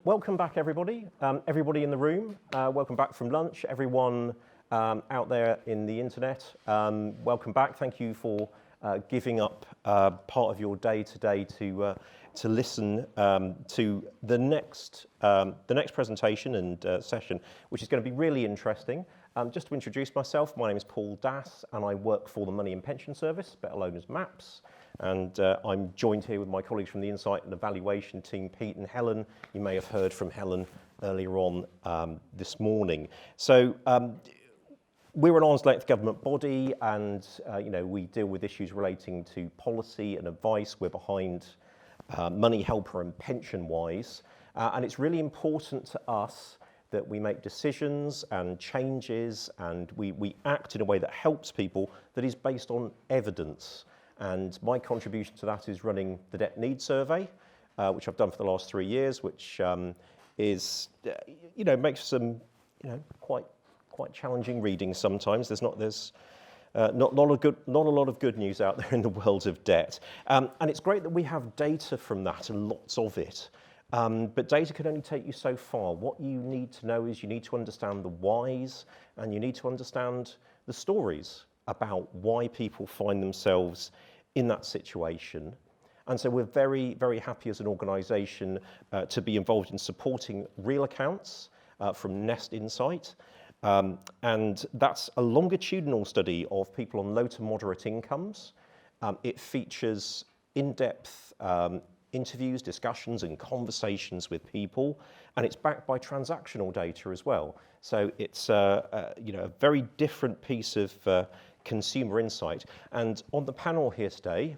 Welcome back, everybody. Everybody in the room, welcome back from lunch. Everyone out there in the internet, welcome back. Thank you for giving up part of your day today to listen to the next presentation and session, which is going to be really interesting. Just to introduce myself, my name is Paul Dass, and I work for the Money and Pension Service, better known as MAPS. And I'm joined here with my colleagues from the Insight and Evaluation team, Pete and Helen. You may have heard from Helen earlier on this morning. So we're an arm's length government body, and we deal with issues relating to policy and advice. We're behind Money Helper and Pension Wise, and it's really important to us that we make decisions and changes, and we act in a way that helps people, that is based on evidence. And my contribution to that is running the Debt Needs Survey, which I've done for the last 3 years, which is, makes some, quite challenging reading sometimes. There's not a lot of good news out there in the world of debt, and it's great that we have data from that, and lots of it. But data can only take you so far. What you need to know is you need to understand the whys, and you need to understand the stories about why people find themselves in that situation. And so we're very, very happy as an organisation to be involved in supporting real accounts from Nest Insight. And that's a longitudinal study of people on low to moderate incomes. It features in-depth interviews, discussions and conversations with people, and it's backed by transactional data as well. So it's a very different piece of consumer insight. And on the panel here today,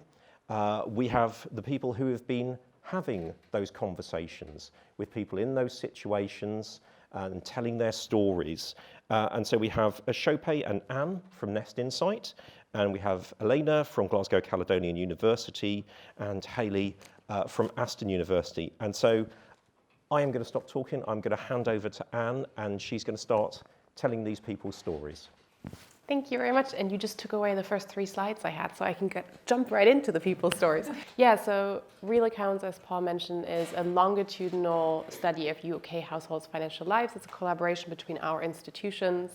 we have the people who have been having those conversations with people in those situations and telling their stories. And so we have Sope and Anne from Nest Insight, and we have Elena from Glasgow Caledonian University, and Hayley from Aston University. And so I am going to stop talking. I'm going to hand over to Anne, and she's going to start telling these people's stories. Thank you very much. And you just took away the first 3 slides I had, so I can jump right into the people's stories. Yeah, so Real Accounts, as Paul mentioned, is a longitudinal study of UK households' financial lives. It's a collaboration between our institutions.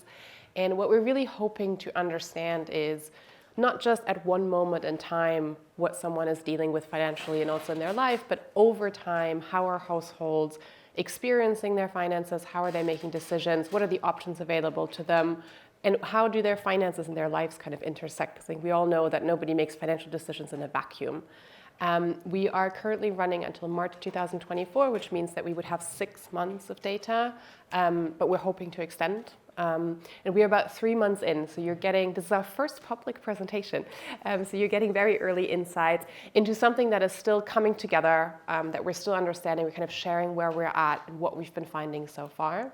And what we're really hoping to understand is not just at one moment in time what someone is dealing with financially and also in their life, but over time, how are households experiencing their finances? How are they making decisions? What are the options available to them? And how do their finances and their lives kind of intersect? I think we all know that nobody makes financial decisions in a vacuum. We are currently running until March 2024, which means that we would have 6 months of data, but we're hoping to extend. And we're about 3 months in, so this is our first public presentation, so you're getting very early insights into something that is still coming together, that we're still understanding. We're kind of sharing where we're at and what we've been finding so far.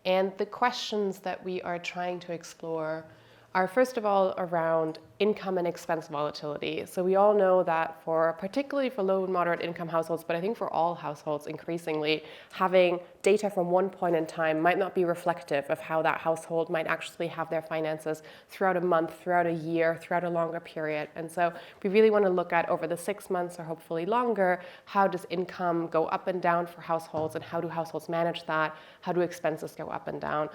And the questions that we are trying to explore are, first of all, around income and expense volatility. So we all know that particularly for low and moderate income households, but I think for all households increasingly, having data from one point in time might not be reflective of how that household might actually have their finances throughout a month, throughout a year, throughout a longer period. And so we really want to look at, over the 6 months or hopefully longer, how does income go up and down for households, and how do households manage that? How do expenses go up and down,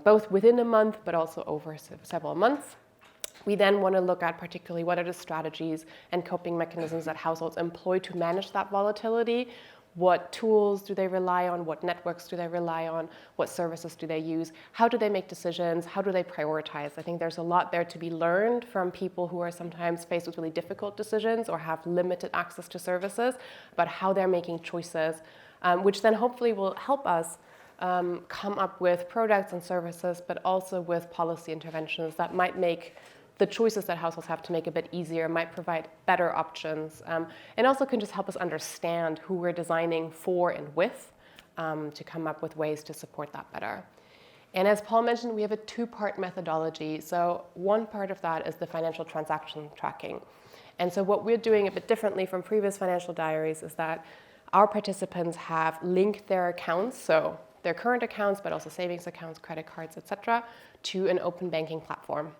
both within a month but also over several months? We then want to look at particularly what are the strategies and coping mechanisms that households employ to manage that volatility. What tools do they rely on? What networks do they rely on? What services do they use? How do they make decisions? How do they prioritize? I think there's a lot there to be learned from people who are sometimes faced with really difficult decisions or have limited access to services, about how they're making choices, which then hopefully will help us come up with products and services, but also with policy interventions that might make the choices that households have to make a bit easier, might provide better options, and also can just help us understand who we're designing for and with, to come up with ways to support that better. And as Paul mentioned, we have a 2-part methodology. So one part of that is the financial transaction tracking. And so what we're doing a bit differently from previous financial diaries is that our participants have linked their accounts, so their current accounts, but also savings accounts, credit cards, etc., to an open banking platform.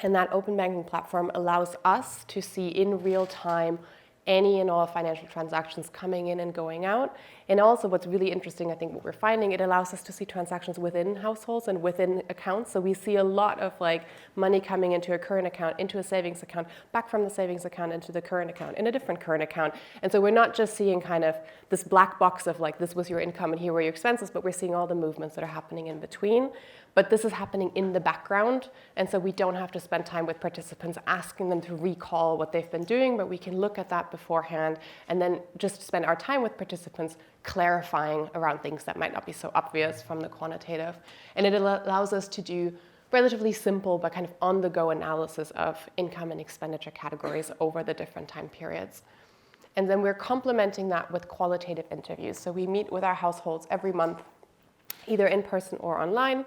And that open banking platform allows us to see in real time any and all financial transactions coming in and going out, And also what's really interesting, I think what we're finding, it allows us to see transactions within households and within accounts. So we see a lot of like money coming into a current account, into a savings account, back from the savings account into the current account, in a different current account. And so we're not just seeing kind of this black box of like, this was your income and here were your expenses, but we're seeing all the movements that are happening in between. But this is happening in the background. And so we don't have to spend time with participants asking them to recall what they've been doing, but we can look at that beforehand and then just spend our time with participants clarifying around things that might not be so obvious from the quantitative. And it allows us to do relatively simple but kind of on-the-go analysis of income and expenditure categories over the different time periods. And then we're complementing that with qualitative interviews. So we meet with our households every month, either in person or online.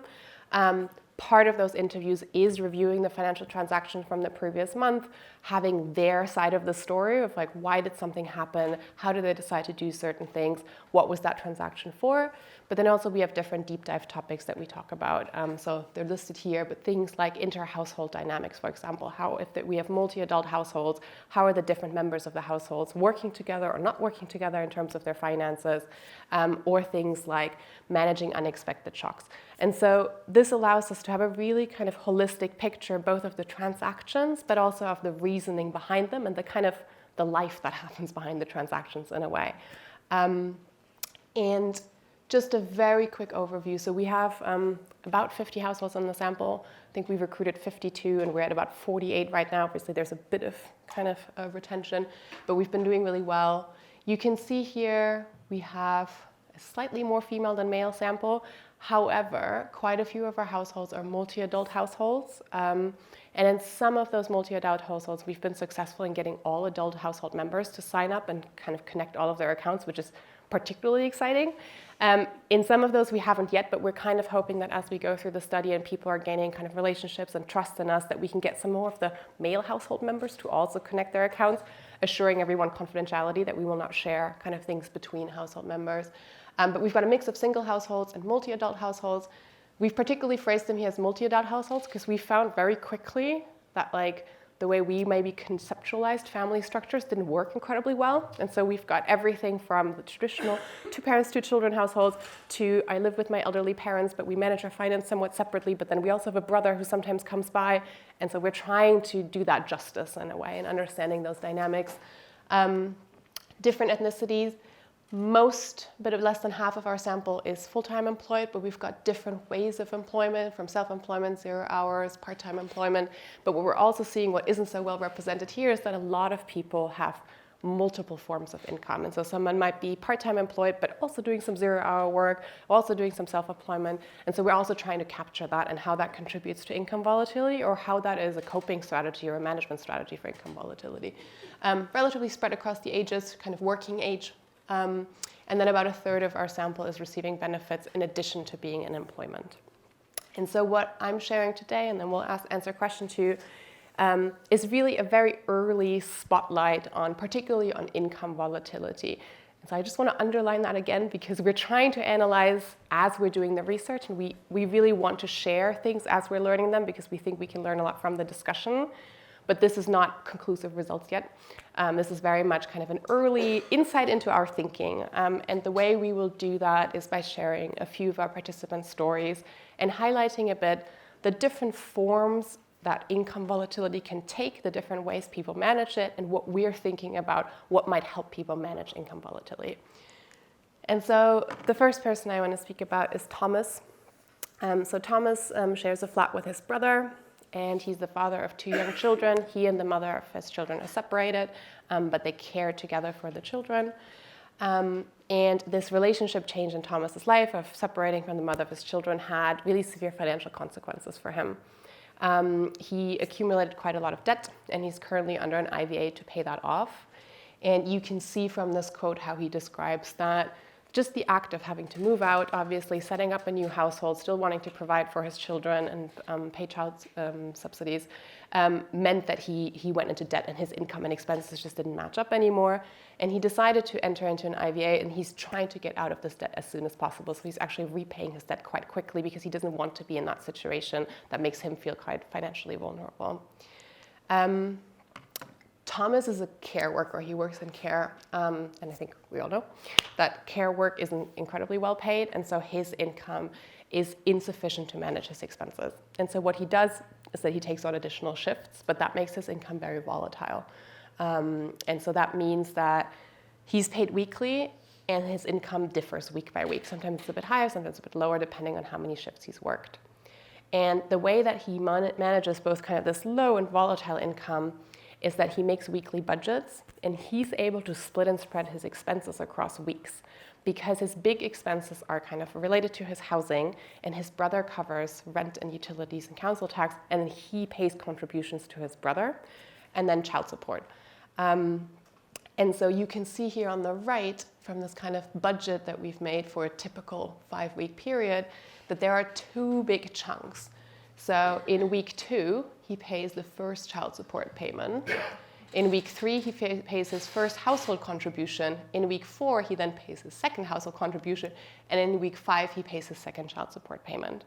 Part of those interviews is reviewing the financial transaction from the previous month, having their side of the story of like, why did something happen? How did they decide to do certain things? What was that transaction for? But then also we have different deep dive topics that we talk about. So they're listed here, but things like inter-household dynamics, for example, how if we have multi-adult households, how are the different members of the households working together or not working together in terms of their finances, or things like managing unexpected shocks. And so this allows us to have a really kind of holistic picture, both of the transactions, but also of the reasoning behind them and the kind of the life that happens behind the transactions in a way. And just a very quick overview. So we have about 50 households in the sample. I think we've recruited 52 and we're at about 48 right now. Obviously there's a bit of kind of retention, but we've been doing really well. You can see here we have a slightly more female than male sample. However, quite a few of our households are multi-adult households. And in some of those multi-adult households, we've been successful in getting all adult household members to sign up and kind of connect all of their accounts, which is particularly exciting. In some of those we haven't yet, but we're kind of hoping that as we go through the study and people are gaining kind of relationships and trust in us, that we can get some more of the male household members to also connect their accounts, assuring everyone confidentiality that we will not share kind of things between household members. But we've got a mix of single households and multi-adult households. We've particularly phrased them here as multi-adult households because we found very quickly that like the way we maybe conceptualized family structures didn't work incredibly well. And so we've got everything from the traditional 2 parents, 2 children households to I live with my elderly parents, but we manage our finance somewhat separately, but then we also have a brother who sometimes comes by. And so we're trying to do that justice in a way and understanding those dynamics. Different ethnicities. Most, but less than half of our sample is full-time employed, but we've got different ways of employment, from self-employment, 0 hours, part-time employment. But what we're also seeing, what isn't so well represented here, is that a lot of people have multiple forms of income. And so someone might be part-time employed, but also doing some 0-hour work, also doing some self-employment. And so we're also trying to capture that and how that contributes to income volatility, or how that is a coping strategy or a management strategy for income volatility. Relatively spread across the ages, kind of working age. And then about a third of our sample is receiving benefits in addition to being in employment. And so what I'm sharing today, and then we'll answer question 2, is really a very early spotlight on, particularly on income volatility. And so I just want to underline that again, because we're trying to analyze as we're doing the research, and we really want to share things as we're learning them, because we think we can learn a lot from the discussion. But this is not conclusive results yet. This is very much kind of an early insight into our thinking. And the way we will do that is by sharing a few of our participants' stories and highlighting a bit the different forms that income volatility can take, the different ways people manage it, and what we're thinking about what might help people manage income volatility. And so the first person I want to speak about is Thomas. So Thomas shares a flat with his brother. And he's the father of 2 young children. He and the mother of his children are separated, but they care together for the children. And this relationship change in Thomas's life of separating from the mother of his children had really severe financial consequences for him. He accumulated quite a lot of debt, and he's currently under an IVA to pay that off. And you can see from this quote how he describes that just the act of having to move out, obviously setting up a new household, still wanting to provide for his children and pay child subsidies, meant that he went into debt and his income and expenses just didn't match up anymore. And he decided to enter into an IVA, and he's trying to get out of this debt as soon as possible. So he's actually repaying his debt quite quickly because he doesn't want to be in that situation that makes him feel quite financially vulnerable. Thomas is a care worker. He works in care, and I think we all know that care work isn't incredibly well paid, and so his income is insufficient to manage his expenses. And so what he does is that he takes on additional shifts, but that makes his income very volatile. And so that means that he's paid weekly, and his income differs week by week. Sometimes it's a bit higher, sometimes a bit lower, depending on how many shifts he's worked. And the way that he manages both kind of this low and volatile income is that he makes weekly budgets, and he's able to split and spread his expenses across weeks, because his big expenses are kind of related to his housing, and his brother covers rent and utilities and council tax, and then he pays contributions to his brother, and then child support. And so you can see here on the right, from this kind of budget that we've made for a typical 5-week period, that there are 2 big chunks. So in week 2, he pays the first child support payment. In week 3, he pays his first household contribution. In week 4, he then pays his second household contribution. And in week 5, he pays his second child support payment.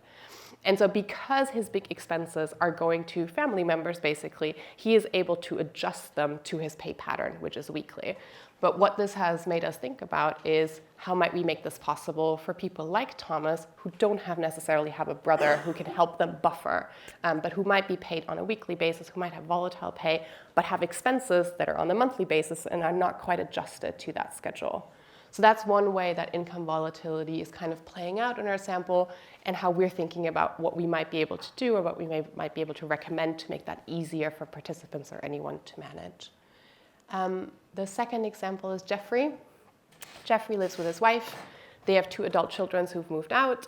And so because his big expenses are going to family members, basically, he is able to adjust them to his pay pattern, which is weekly. But what this has made us think about is how might we make this possible for people like Thomas, who don't necessarily have a brother who can help them buffer, but who might be paid on a weekly basis, who might have volatile pay, but have expenses that are on a monthly basis and are not quite adjusted to that schedule. So that's one way that income volatility is kind of playing out in our sample, and how we're thinking about what we might be able to do or what we might be able to recommend to make that easier for participants or anyone to manage. The second example is Jeffrey. Jeffrey lives with his wife. They have 2 adult children who've moved out.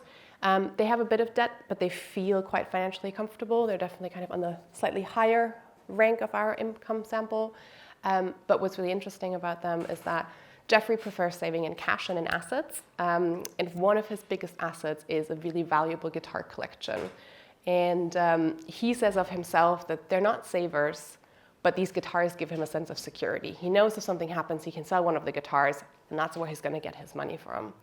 They have a bit of debt, but they feel quite financially comfortable. They're definitely kind of on the slightly higher rank of our income sample. But what's really interesting about them is that Jeffrey prefers saving in cash and in assets. And one of his biggest assets is a really valuable guitar collection. And he says of himself that they're not savers, but these guitars give him a sense of security. He knows if something happens, he can sell one of the guitars, and that's where he's going to get his money from.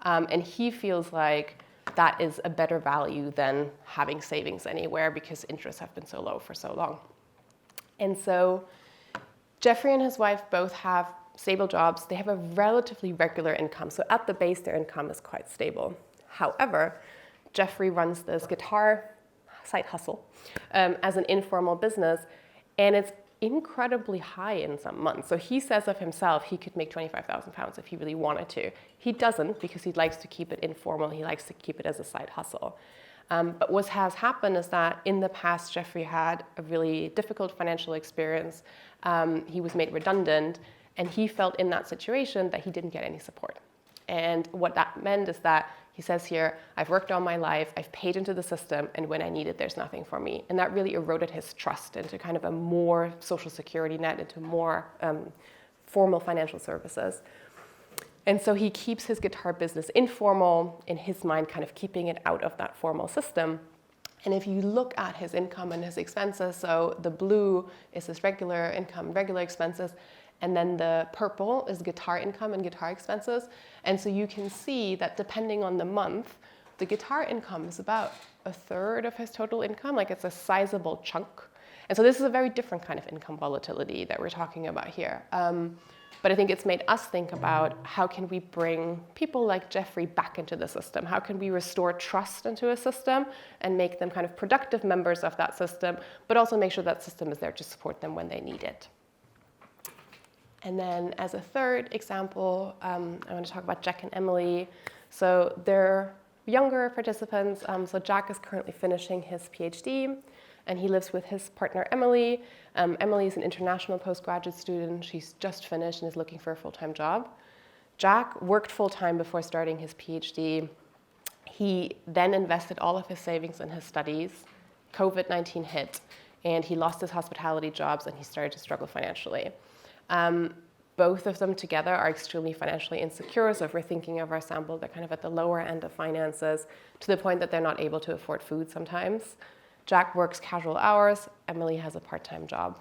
And he feels like that is a better value than having savings anywhere, because interests have been so low for so long. And so Jeffrey and his wife both have stable jobs. They have a relatively regular income. So at the base, their income is quite stable. However, Jeffrey runs this guitar side hustle as an informal business, and it's incredibly high in some months. So he says of himself he could make £25,000 if he really wanted to. He doesn't, because he likes to keep it informal. He likes to keep it as a side hustle. But what has happened is that in the past, Jeffrey had a really difficult financial experience. He was made redundant, and he felt in that situation that he didn't get any support. And what that meant is that he says here, I've worked all my life, I've paid into the system, and when I need it, there's nothing for me. And that really eroded his trust into kind of a more social security net, into more formal financial services. And so he keeps his guitar business informal, in his mind, kind of keeping it out of that formal system. And if you look at his income and his expenses, so the blue is his regular income, regular expenses, and then the purple is guitar income and guitar expenses. And so you can see that depending on the month, the guitar income is about 1/3 of his total income, like it's a sizable chunk. And so this is a very different kind of income volatility that we're talking about here. But I think it's made us think about how can we bring people like Jeffrey back into the system? How can we restore trust into a system and make them kind of productive members of that system, but also make sure that system is there to support them when they need it? And then as a third example, I want to talk about Jack and Emily. So they're younger participants. So Jack is currently finishing his PhD, and he lives with his partner, Emily. Emily is an international postgraduate student. She's just finished and is looking for a full-time job. Jack worked full-time before starting his PhD. He then invested all of his savings in his studies. COVID-19 hit, and he lost his hospitality jobs, and he started to struggle financially. Both of them together are extremely financially insecure, so if we're thinking of our sample, they're kind of at the lower end of finances, to the point that they're not able to afford food sometimes. Jack works casual hours, Emily has a part-time job.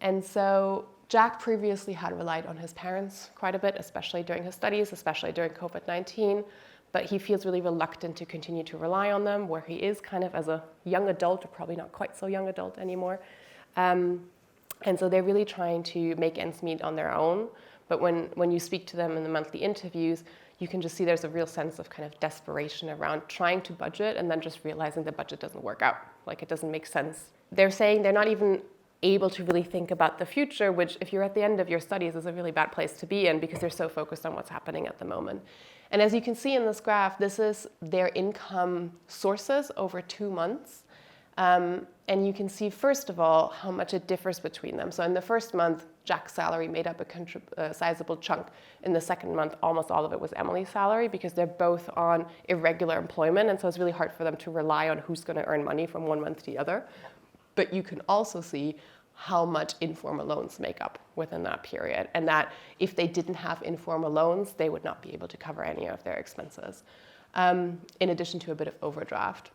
And so Jack previously had relied on his parents quite a bit, especially during his studies, especially during COVID-19, but he feels really reluctant to continue to rely on them, where he is kind of as a young adult, or probably not quite so young adult anymore. And so they're really trying to make ends meet on their own. But when you speak to them in the monthly interviews, you can just see there's a real sense of kind of desperation around trying to budget and then just realizing the budget doesn't work out. Like, it doesn't make sense. They're saying they're not even able to really think about the future, which if you're at the end of your studies is a really bad place to be in because they're so focused on what's happening at the moment. And as you can see in this graph, this is their income sources over 2 months. And you can see, first of all, how much it differs between them. So in the first month, Jack's salary made up a sizable chunk. In the second month, almost all of it was Emily's salary because they're both on irregular employment. And so it's really hard for them to rely on who's going to earn money from one month to the other. But you can also see how much informal loans make up within that period. And that if they didn't have informal loans, they would not be able to cover any of their expenses, in addition to a bit of overdraft.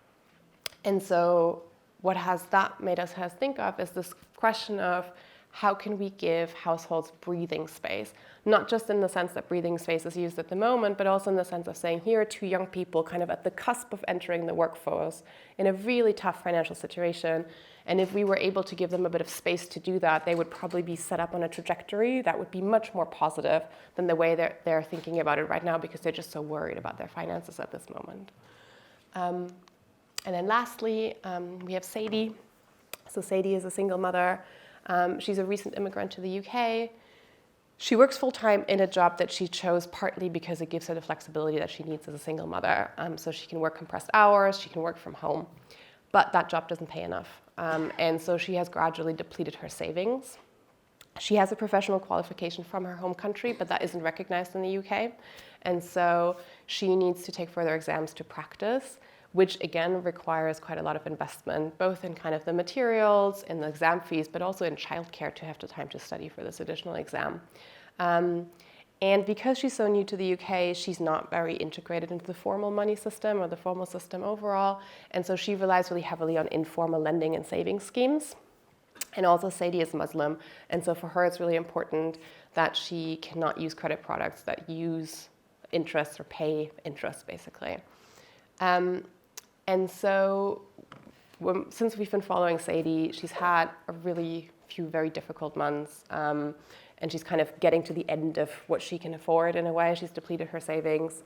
And so what has that made us think of is this question of how can we give households breathing space, not just in the sense that breathing space is used at the moment, but also in the sense of saying here are two young people kind of at the cusp of entering the workforce in a really tough financial situation. And if we were able to give them a bit of space to do that, they would probably be set up on a trajectory that would be much more positive than the way they're thinking about it right now because they're just so worried about their finances at this moment. And then lastly, we have Sadie. So Sadie is a single mother. She's a recent immigrant to the UK. She works full-time in a job that she chose partly because it gives her the flexibility that she needs as a single mother. So she can work compressed hours, she can work from home, but that job doesn't pay enough. And so she has gradually depleted her savings. She has a professional qualification from her home country, but that isn't recognized in the UK. And so she needs to take further exams to practice, which again requires quite a lot of investment, both in kind of the materials, in the exam fees, but also in childcare to have the time to study for this additional exam. And because she's so new to the UK, she's not very integrated into the formal money system or the formal system overall. And so she relies really heavily on informal lending and savings schemes. And also Sadie is Muslim. And so for her, it's really important that she cannot use credit products that use interest or pay interest, basically. And so since we've been following Sadie, she's had a really few very difficult months. And she's kind of getting to the end of what she can afford in a way. She's depleted her savings.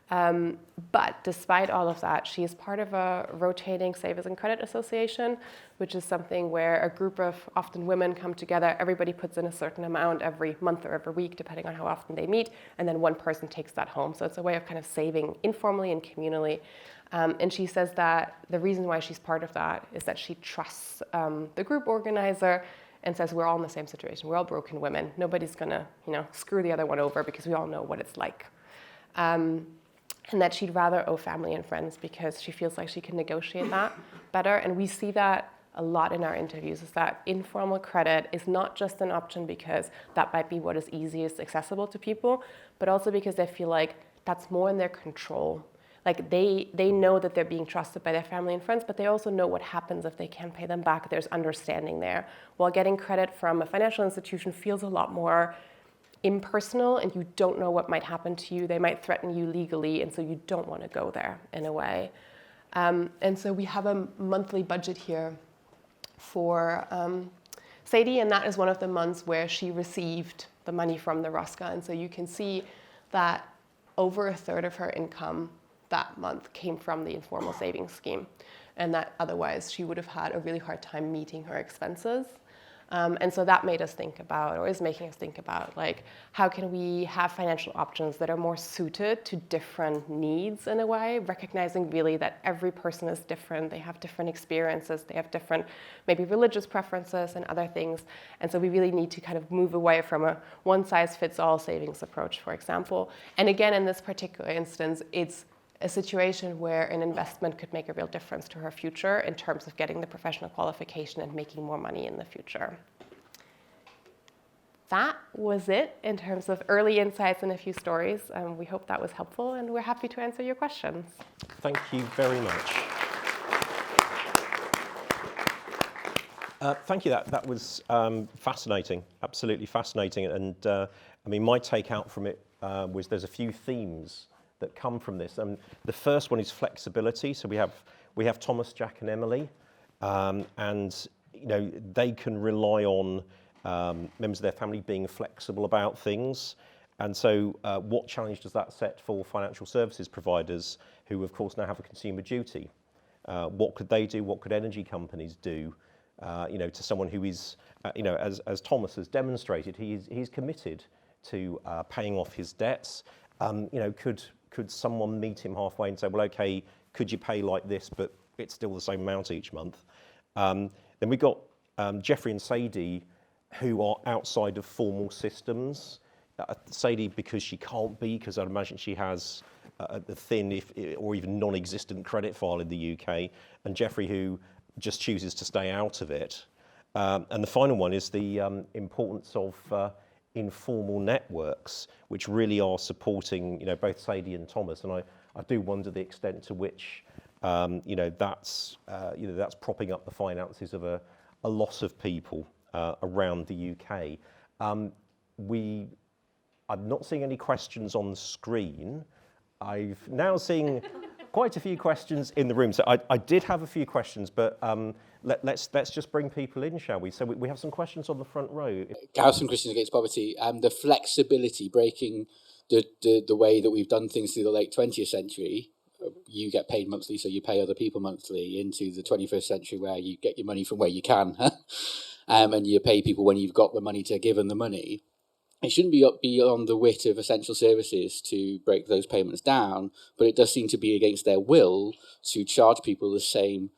But despite all of that, she is part of a rotating savers and credit association, which is something where a group of often women come together. Everybody puts in a certain amount every month or every week, depending on how often they meet. And then one person takes that home. So it's a way of kind of saving informally and communally. And she says that the reason why she's part of that is that she trusts the group organizer and says we're all in the same situation. We're all broken women. Nobody's gonna, screw the other one over because we all know what it's like. And that she'd rather owe family and friends because she feels like she can negotiate that better. And we see that a lot in our interviews, is that informal credit is not just an option because that might be what is easiest accessible to people, but also because they feel like that's more in their control. Like they know that they're being trusted by their family and friends, but they also know what happens if they can't pay them back. There's understanding there. While getting credit from a financial institution feels a lot more impersonal and you don't know what might happen to you. They might threaten you legally, and so you don't want to go there in a way. And so we have a monthly budget here for Sadie, and that is one of the months where she received the money from the Rosca. And so you can see that over a third of her income that month came from the informal savings scheme, and that otherwise she would have had a really hard time meeting her expenses. And so that made us think about, or is making us think about, like, how can we have financial options that are more suited to different needs in a way, recognizing really that every person is different, they have different experiences, they have different maybe religious preferences and other things. And so we really need to kind of move away from a one-size-fits-all savings approach, for example. And again, in this particular instance, it's a situation where an investment could make a real difference to her future in terms of getting the professional qualification and making more money in the future. That was it in terms of early insights and a few stories. We hope that was helpful, and we're happy to answer your questions. Thank you very much. Thank you. That was fascinating, absolutely fascinating. And my take out from it was there's a few themes that come from this. The first one is flexibility. So we have Thomas, Jack, and Emily, and they can rely on members of their family being flexible about things. And so what challenge does that set for financial services providers who, of course, now have a consumer duty? What could they do? What could energy companies do? To someone who is, as Thomas has demonstrated, he's committed to paying off his debts. Could someone meet him halfway and say, well, okay, could you pay like this, but it's still the same amount each month? Then we've got Jeffrey and Sadie, who are outside of formal systems. Sadie, because she can't be, because I'd imagine she has a thin or even non-existent credit file in the UK, and Jeffrey, who just chooses to stay out of it. And the final one is the importance of informal networks, which really are supporting, both Sadie and Thomas. And I do wonder the extent to which, that's propping up the finances of a lot of people around the UK. I'm not seeing any questions on the screen. I've now seen quite a few questions in the room. So I did have a few questions, but let's just bring people in, shall we? So we have some questions on the front row. Gareth from Christians Against Poverty. The flexibility, breaking the way that we've done things through the late 20th century. You get paid monthly, so you pay other people monthly, into the 21st century where you get your money from where you can, and you pay people when you've got the money to give them the money. It shouldn't be beyond the wit of essential services to break those payments down, but it does seem to be against their will to charge people the same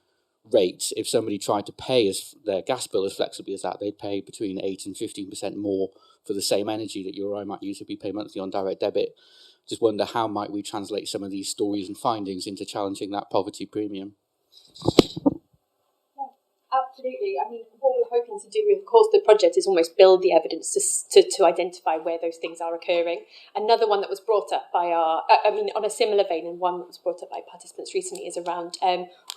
rate. If somebody tried to pay their gas bill as flexibly as that, they'd pay between 8 and 15% more for the same energy that you or I might use if we pay monthly on direct debit. Just wonder how might we translate some of these stories and findings into challenging that poverty premium. Absolutely. I mean, what we're hoping to do with, of course, the project is almost build the evidence to identify where those things are occurring. Another one that was brought up by on a similar vein, and one that was brought up by participants recently, is around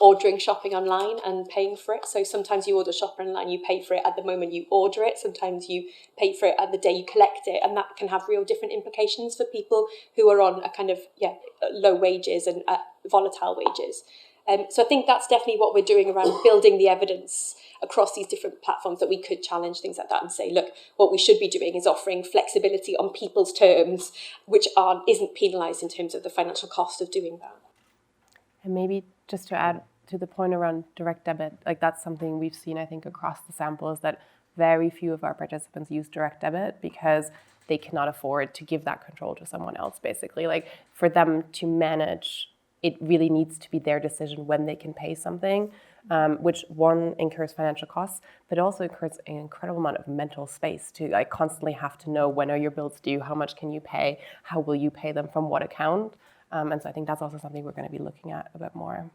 ordering shopping online and paying for it. So sometimes you order shopping online, you pay for it at the moment you order it. Sometimes you pay for it at the day you collect it. And that can have real different implications for people who are on a kind of, low wages and volatile wages. So I think that's definitely what we're doing around building the evidence across these different platforms, that we could challenge things like that and say, look, what we should be doing is offering flexibility on people's terms, which isn't penalised in terms of the financial cost of doing that. And maybe just to add to the point around direct debit, like that's something we've seen, I think, across the samples, that very few of our participants use direct debit because they cannot afford to give that control to someone else, basically. Like for them to manage, it really needs to be their decision when they can pay something, which one, incurs financial costs, but also incurs an incredible amount of mental space to constantly have to know, when are your bills due, how much can you pay, how will you pay them, from what account. And so I think that's also something we're going to be looking at a bit more.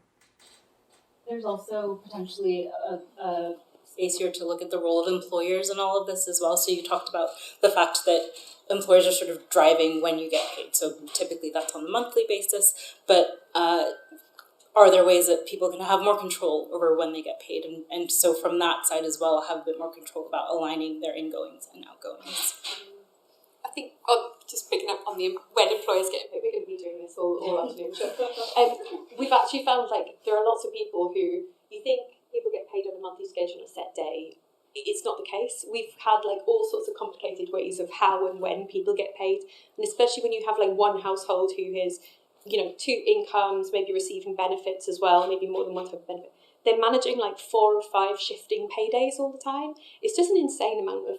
There's also potentially a space here to look at the role of employers in all of this as well. So you talked about the fact that employers are sort of driving when you get paid. So typically that's on a monthly basis, but are there ways that people can have more control over when they get paid? And so from that side as well, have a bit more control about aligning their ingoings and outgoings. I think, just picking up on when employers get paid, we're going to be doing this all afternoon. Sure. We've actually found there are lots of people who you think people get paid on a monthly schedule on a set day. It's not the case. We've had all sorts of complicated ways of how and when people get paid, and especially when you have one household who has, two incomes, maybe receiving benefits as well, maybe more than one type of benefit. They're managing 4 or 5 shifting paydays all the time. It's just an insane amount of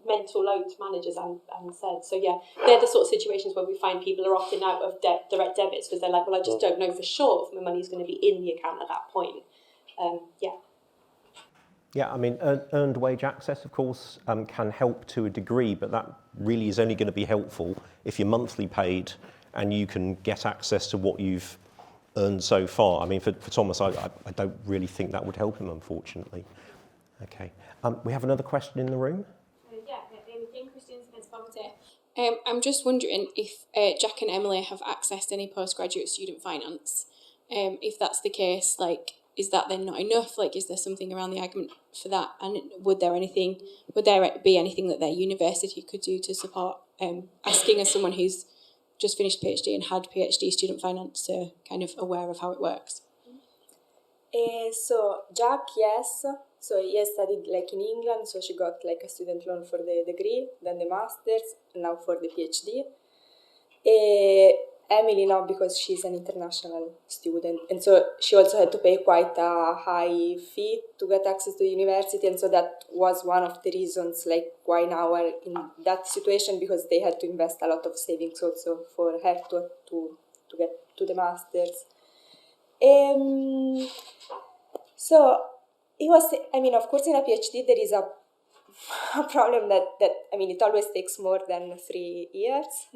mental load to manage, as Anne said. So yeah, they're the sort of situations where we find people are opting out of direct debits because they're well, I just don't know for sure if my money's going to be in the account at that point. Yeah, I mean, earned wage access, of course, can help to a degree, but that really is only going to be helpful if you're monthly paid and you can get access to what you've earned so far. I mean, for Thomas, I don't really think that would help him, unfortunately. Okay. We have another question in the room. Christians Against Poverty. I'm just wondering if Jack and Emily have accessed any postgraduate student finance. If that's the case, is that then not enough? Is there something around the argument for that? And would there be anything that their university could do to support? Asking as someone who's just finished PhD and had PhD student finance, so kind of aware of how it works. So Jack, yes. So he studied like in England, so she got like a student loan for the degree, then the master's, and now for the PhD. Emily now because she's an international student, and so she also had to pay quite a high fee to get access to the university, and so that was one of the reasons like why now we're in that situation, because they had to invest a lot of savings also for her to get to the masters. So it was, I mean, of course in a PhD there is a problem that it always takes more than 3 years,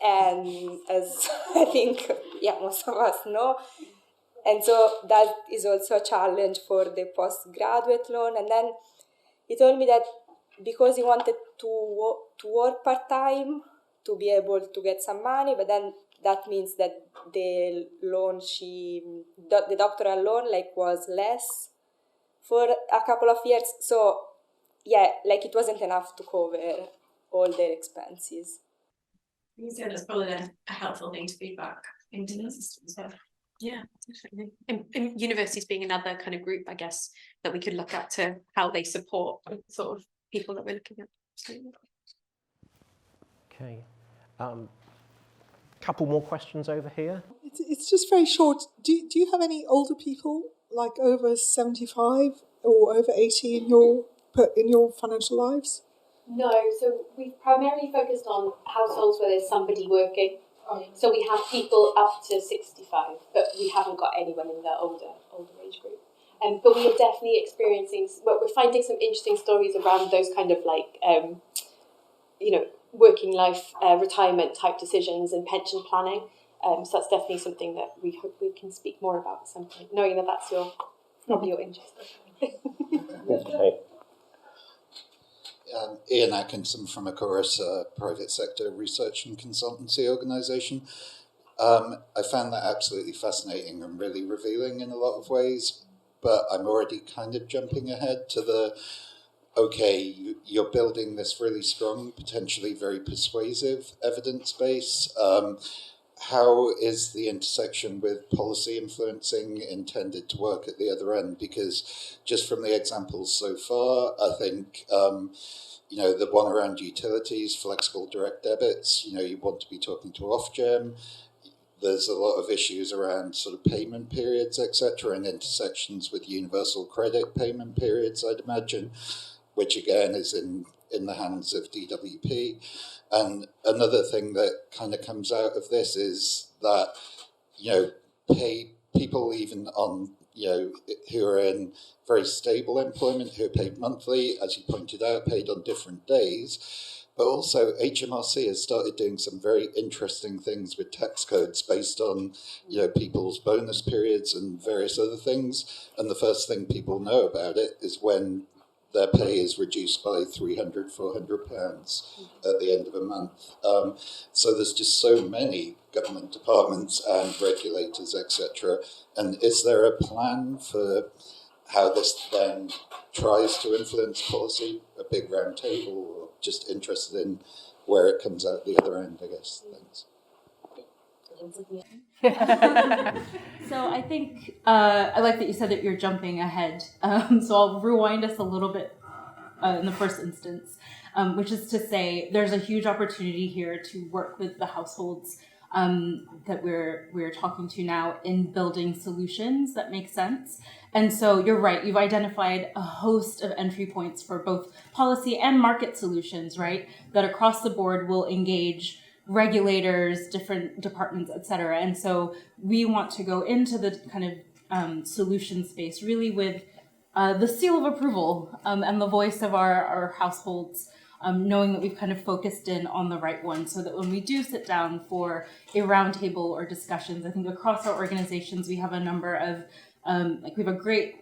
and as I think most of us know, and so that is also a challenge for the postgraduate loan. And then he told me that because he wanted to work part-time to be able to get some money, but then that means that the loan the doctoral loan was less for a couple of years, so it wasn't enough to cover all their expenses. Yeah, that's probably a helpful thing to feed back into the system as well. Yeah, definitely. And universities being another kind of group, I guess, that we could look at to how they support sort of people that we're looking at. Okay. Couple more questions over here. It's just very short. Do you have any older people, like over 75 or over 80 in your financial lives? No, so we've primarily focused on households where there's somebody working. So we have people up to 65, but we haven't got anyone in the older age group. But we are definitely experiencing, we're finding some interesting stories around those kind of working life, retirement type decisions and pension planning. So that's definitely something that we hope we can speak more about at some point, knowing that that's probably your interest. Okay. Ian Atkinson from Acorus, private sector research and consultancy organisation. I found that absolutely fascinating and really revealing in a lot of ways, but I'm already kind of jumping ahead to you're building this really strong, potentially very persuasive evidence base. How is the intersection with policy influencing intended to work at the other end? Because just from the examples so far, I think, the one around utilities, flexible direct debits, you want to be talking to Ofgem. There's a lot of issues around sort of payment periods, etc., and intersections with universal credit payment periods, I'd imagine, which again is in the hands of DWP. And another thing that kind of comes out of this is that, pay people even on, who are in very stable employment, who are paid monthly, as you pointed out, paid on different days. But also HMRC has started doing some very interesting things with tax codes based on, people's bonus periods and various other things. And the first thing people know about it is when their pay is reduced by £300, £400 at the end of a month. So there's just so many government departments and regulators, etc. And is there a plan for how this then tries to influence policy, a big round table, or just interested in where it comes out the other end, I guess? Thanks. So I think I like that you said that you're jumping ahead. So I'll rewind us a little bit in the first instance, which is to say there's a huge opportunity here to work with the households that we're talking to now in building solutions that make sense. And so you're right, you've identified a host of entry points for both policy and market solutions, right, that across the board will engage regulators, different departments, et cetera. And so we want to go into the kind of solution space really with the seal of approval and the voice of our households, knowing that we've kind of focused in on the right one, so that when we do sit down for a roundtable or discussions, I think across our organizations we have a number of, we have a great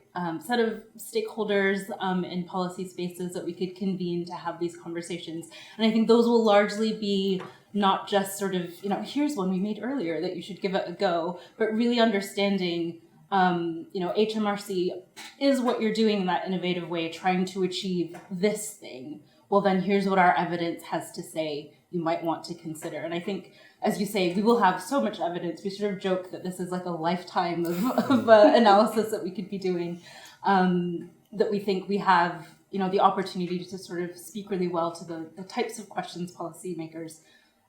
set of stakeholders in policy spaces that we could convene to have these conversations. And I think those will largely be not just sort of, here's one we made earlier that you should give it a go, but really understanding, HMRC is what you're doing in that innovative way, trying to achieve this thing. Well, then here's what our evidence has to say you might want to consider. And I think, as you say, we will have so much evidence. We sort of joke that this is like a lifetime of analysis that we could be doing, that we think we have, the opportunity to sort of speak really well to the types of questions policymakers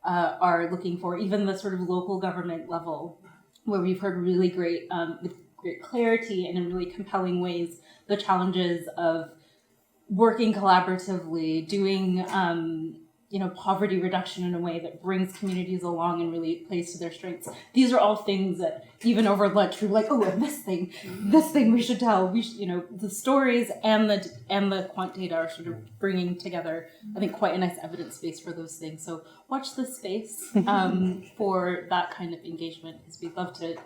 are looking for, even the sort of local government level, where we've heard really great, with great clarity and in really compelling ways, the challenges of working collaboratively, doing poverty reduction in a way that brings communities along and really plays to their strengths. These are all things that even over lunch we're like, oh, and this thing we should tell. We should, the stories and the quant data are sort of bringing together, I think, quite a nice evidence base for those things. So watch this space for that kind of engagement, because we'd love to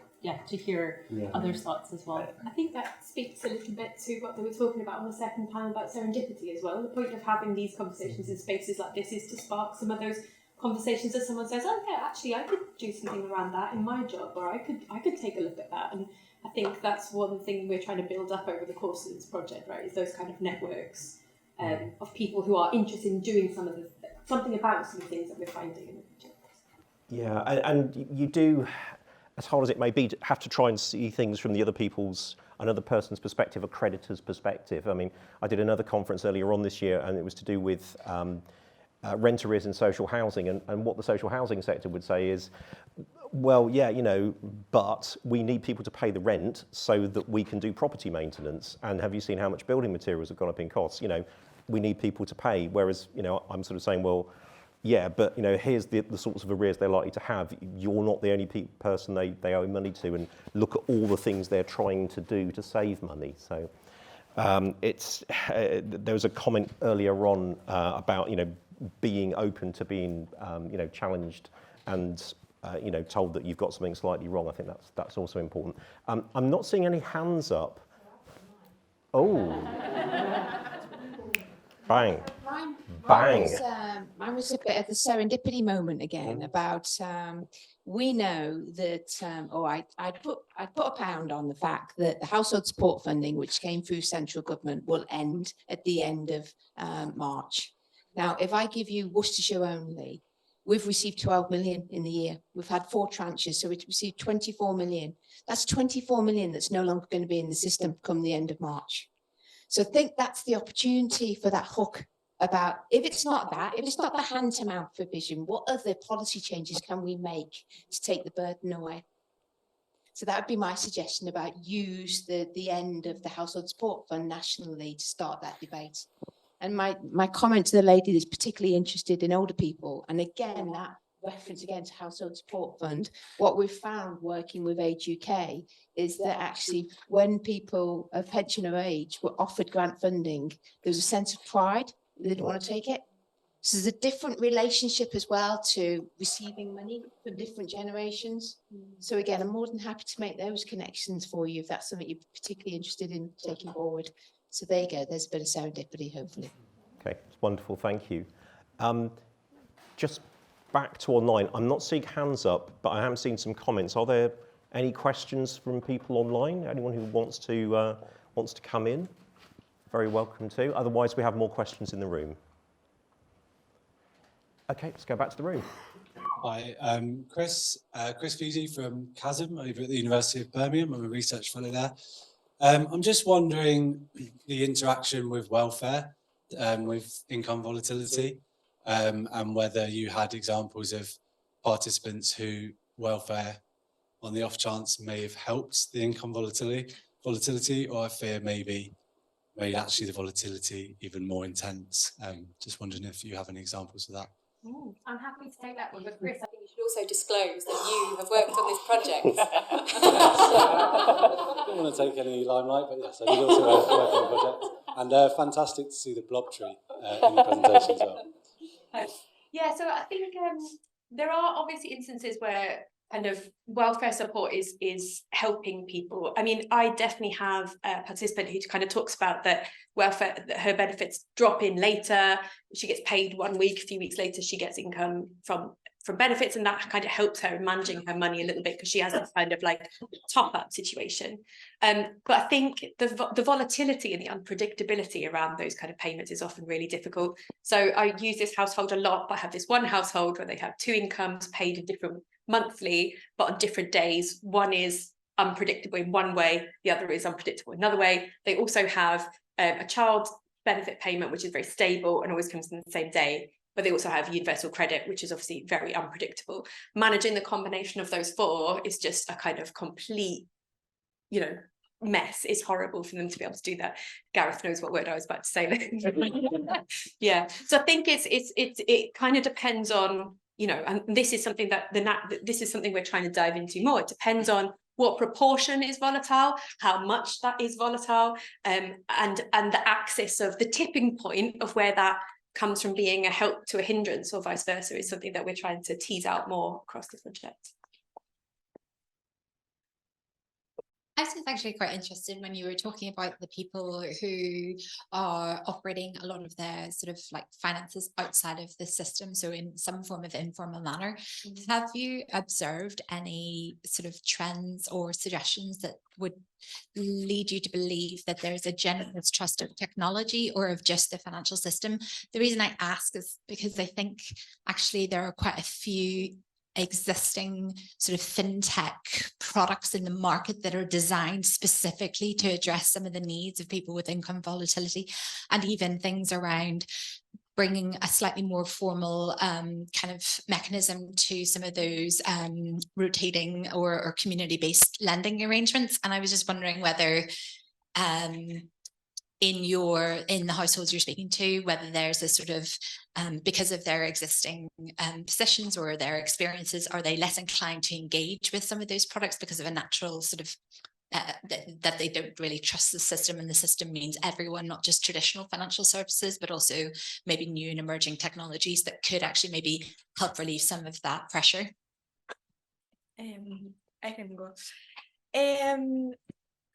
hear others' thoughts as well. I think that speaks a little bit to what they were talking about on the second panel about serendipity as well. The point of having these conversations in spaces like this is to spark some of those conversations that someone says, oh yeah, actually I could do something around that in my job, or I could take a look at that. And I think that's one thing we're trying to build up over the course of this project, right? Is those kind of networks of people who are interested in doing something about some of the things that we're finding in the project. Yeah, and you do, as hard as it may be, have to try and see things from another person's perspective, a creditor's perspective. I mean, I did another conference earlier on this year, and it was to do with rent arrears in social housing, and what the social housing sector would say is, well, yeah, but we need people to pay the rent so that we can do property maintenance. And have you seen how much building materials have gone up in costs? We need people to pay. Whereas, I'm sort of saying, well, yeah, but here's the sorts of arrears they're likely to have. You're not the only person they owe money to, and look at all the things they're trying to do to save money. So there was a comment earlier on about being open to being challenged and told that you've got something slightly wrong. I think that's also important. I'm not seeing any hands up. Oh, bang. Bang. Mine was a bit of the serendipity moment again about we know that I'd put a pound on the fact that the household support funding, which came through central government, will end at the end of March. Now, if I give you Worcestershire only, we've received 12 million in the year. We've had 4 tranches, so we've received 24 million. That's 24 million that's no longer going to be in the system come the end of March. So I think that's the opportunity for that hook about, if it's not the hand-to-mouth provision, what other policy changes can we make to take the burden away? So that would be my suggestion about use the end of the household support fund nationally to start that debate. And my comment to the lady that's particularly interested in older people, and again, that reference again to household support fund, what we've found working with Age UK is that actually when people of pensioner age were offered grant funding, there was a sense of pride. They didn't want to take it. So there's a different relationship as well to receiving money from different generations. So again, I'm more than happy to make those connections for you if that's something you're particularly interested in taking forward. So there you go, there's a bit of serendipity, hopefully. Okay, it's wonderful, thank you. Just back to online, I'm not seeing hands up, but I have seen some comments. Are there any questions from people online? Anyone who wants to come in? Very welcome to. Otherwise, we have more questions in the room. Okay, let's go back to the room. Hi, Chris Fusey from CHASM over at the University of Birmingham. I'm a research fellow there. I'm just wondering the interaction with welfare, with income volatility, and whether you had examples of participants who welfare, on the off chance, may have helped the income volatility, or I fear maybe actually the volatility even more intense. Just wondering if you have any examples of that. I'm happy to take that one, but Chris, I think you should also disclose that you have worked on this project. I don't want to take any limelight, but yes, I did also work on the project. And fantastic to see the blob tree in the presentation as well. Yeah, so I think there are obviously instances where kind of welfare support is helping people. I mean, I definitely have a participant who kind of talks about that welfare, that her benefits drop in later. She gets paid 1 week, a few weeks later, she gets income from from benefits, and that kind of helps her in managing her money a little bit because she has this kind of like top-up situation. But I think the volatility and the unpredictability around those kind of payments is often really difficult. So I use this household a lot, but I have this one household where they have two incomes paid in different monthly, but on different days. One is unpredictable in one way, the other is unpredictable in another way. They also have a child benefit payment, which is very stable and always comes in the same day. But they also have universal credit, which is obviously very unpredictable. Managing the combination of those four is just a kind of complete, you know, mess. It's horrible for them to be able to do that. Gareth knows what word I was about to say. Yeah. So I think it kind of depends on, you know, and this is something that this is something we're trying to dive into more. It depends on what proportion is volatile, how much that is volatile, and the axis of the tipping point of where that comes from being a help to a hindrance or vice versa is something that we're trying to tease out more across the project. I was actually quite interested when you were talking about the people who are operating a lot of their sort of like finances outside of the system, so in some form of informal manner. Mm-hmm. Have you observed any sort of trends or suggestions that would lead you to believe that there's a general mistrust of technology or of just the financial system? The reason I ask is because I think actually there are quite a few existing sort of fintech products in the market that are designed specifically to address some of the needs of people with income volatility, and even things around bringing a slightly more formal kind of mechanism to some of those rotating or community-based lending arrangements. And I was just wondering whether in the households you're speaking to, whether there's a sort of because of their existing positions or their experiences, are they less inclined to engage with some of those products because of a natural sort of that they don't really trust the system, and the system means everyone, not just traditional financial services, but also maybe new and emerging technologies that could actually maybe help relieve some of that pressure? I can go.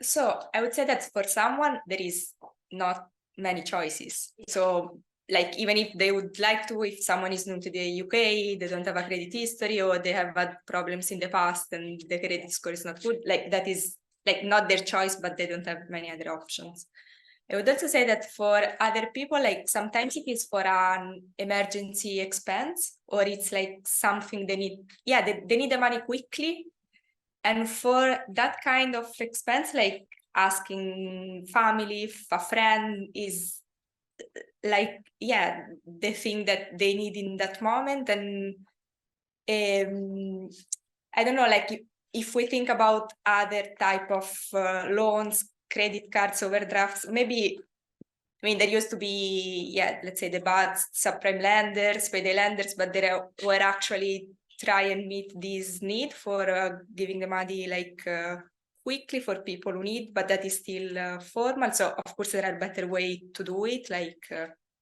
So I would say that for someone, there is not many choices. So like, even if they would like to, if someone is new to the UK, they don't have a credit history, or they have had problems in the past and the credit score is not good, like that is like not their choice, but they don't have many other options. I would also say that for other people, like sometimes it is for an emergency expense, or it's like something they need, they need the money quickly. And for that kind of expense, like asking family, if a friend is like, the thing that they need in that moment. And I don't know, like if we think about other type of loans, credit cards, overdrafts, maybe, I mean, there used to be, let's say the bad subprime lenders, payday lenders, but there were actually try and meet this need for giving the money like quickly for people who need, but that is still formal. So of course there are better ways to do it, like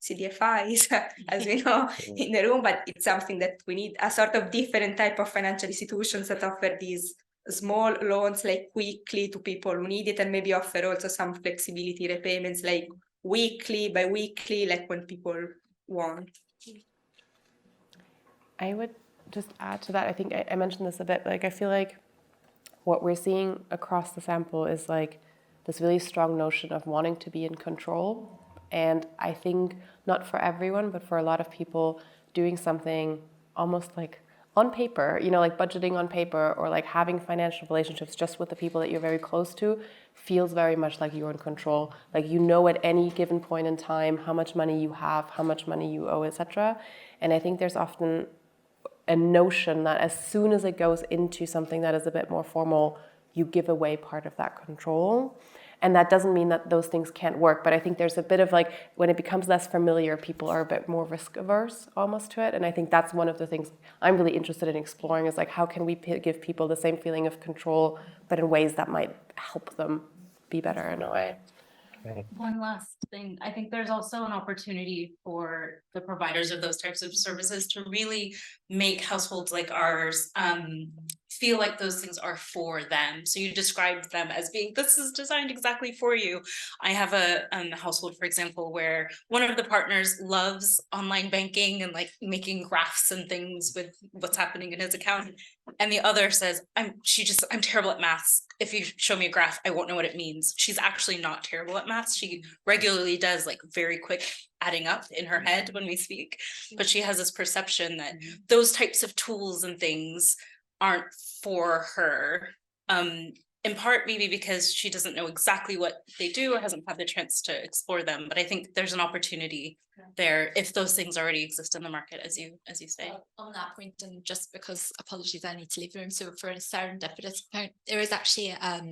CDFIs, as we know in the room, but it's something that we need a sort of different type of financial institutions that offer these small loans like quickly to people who need it, and maybe offer also some flexibility repayments like weekly, bi-weekly, like when people want. I would just add to that. I think I mentioned this a bit, like I feel like what we're seeing across the sample is like this really strong notion of wanting to be in control. And I think not for everyone, but for a lot of people, doing something almost like on paper, you know, like budgeting on paper, or like having financial relationships just with the people that you're very close to, feels very much like you're in control. Like, you know, at any given point in time how much money you have, how much money you owe, etc. And I think there's often a notion that as soon as it goes into something that is a bit more formal, you give away part of that control. And that doesn't mean that those things can't work, but I think there's a bit of like, when it becomes less familiar, people are a bit more risk averse almost to it. And I think that's one of the things I'm really interested in exploring, is like, how can we give people the same feeling of control, but in ways that might help them be better in a way. One last thing. I think there's also an opportunity for the providers of those types of services to really make households like ours feel like those things are for them. So you described them as being, this is designed exactly for you. I have a household, for example, where one of the partners loves online banking and like making graphs and things with what's happening in his account. And the other says, I'm terrible at maths. If you show me a graph, I won't know what it means. She's actually not terrible at maths. She regularly does like very quick adding up in her head when we speak, but she has this perception that those types of tools and things aren't for her, in part maybe because she doesn't know exactly what they do or hasn't had the chance to explore them. But I think there's an opportunity there if those things already exist in the market, as you say. On that point, and just because, apologies, I need to leave the room. So for a serendipitous point, there is actually a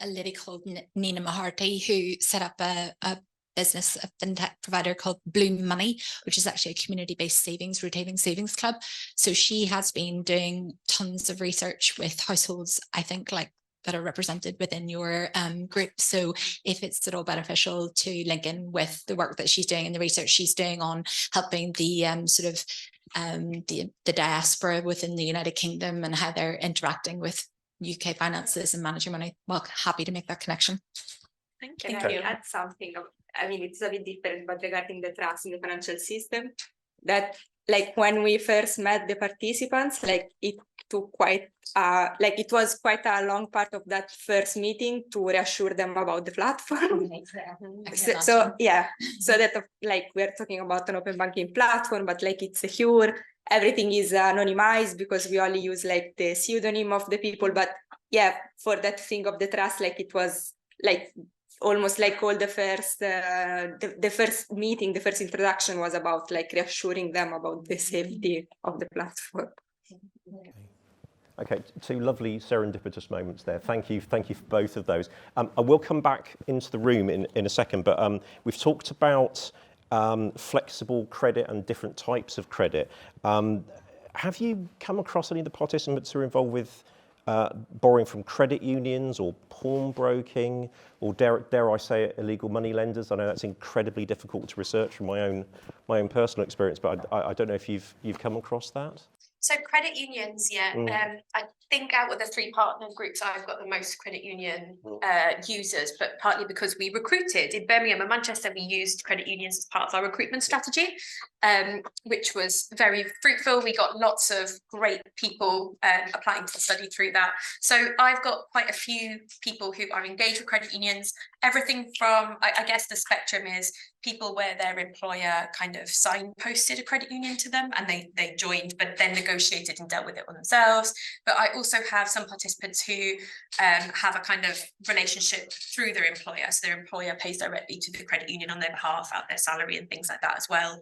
lady called Nina Maharti who set up a business, a fintech provider called Bloom Money, which is actually a community-based rotating savings club. So she has been doing tons of research with households, I think, like that are represented within your group. So if it's at all beneficial to link in with the work that she's doing and the research she's doing on helping the the diaspora within the United Kingdom and how they're interacting with UK finances and managing money, well, happy to make that connection. Thank you. Can I add something? I mean, it's a bit different, but regarding the trust in the financial system, that like when we first met the participants, like it took quite, it was quite a long part of that first meeting to reassure them about the platform. So that like we're talking about an open banking platform, but like it's secure, everything is anonymized because we only use like the pseudonym of the people. But yeah, for that thing of the trust, like it was like almost like all the first the first meeting, the first introduction was about like reassuring them about the safety of the platform. Okay, two lovely serendipitous moments there. Thank you for both of those. I will come back into the room in a second, but we've talked about flexible credit and different types of credit. Have you come across any of the participants who are involved with borrowing from credit unions or pawnbroking, or dare I say it, illegal money lenders? I know that's incredibly difficult to research from my own personal experience, but I don't know if you've come across that. So credit unions, I think out of the 3 partner groups, I've got the most credit union users, but partly because we recruited in Birmingham and Manchester, we used credit unions as part of our recruitment strategy, which was very fruitful. We got lots of great people applying to the study through that. So I've got quite a few people who are engaged with credit unions, everything from, I guess the spectrum is people where their employer kind of signposted a credit union to them and they joined, but then negotiated and dealt with it on themselves. But I also have some participants who have a kind of relationship through their employer. So their employer pays directly to the credit union on their behalf out their salary and things like that as well.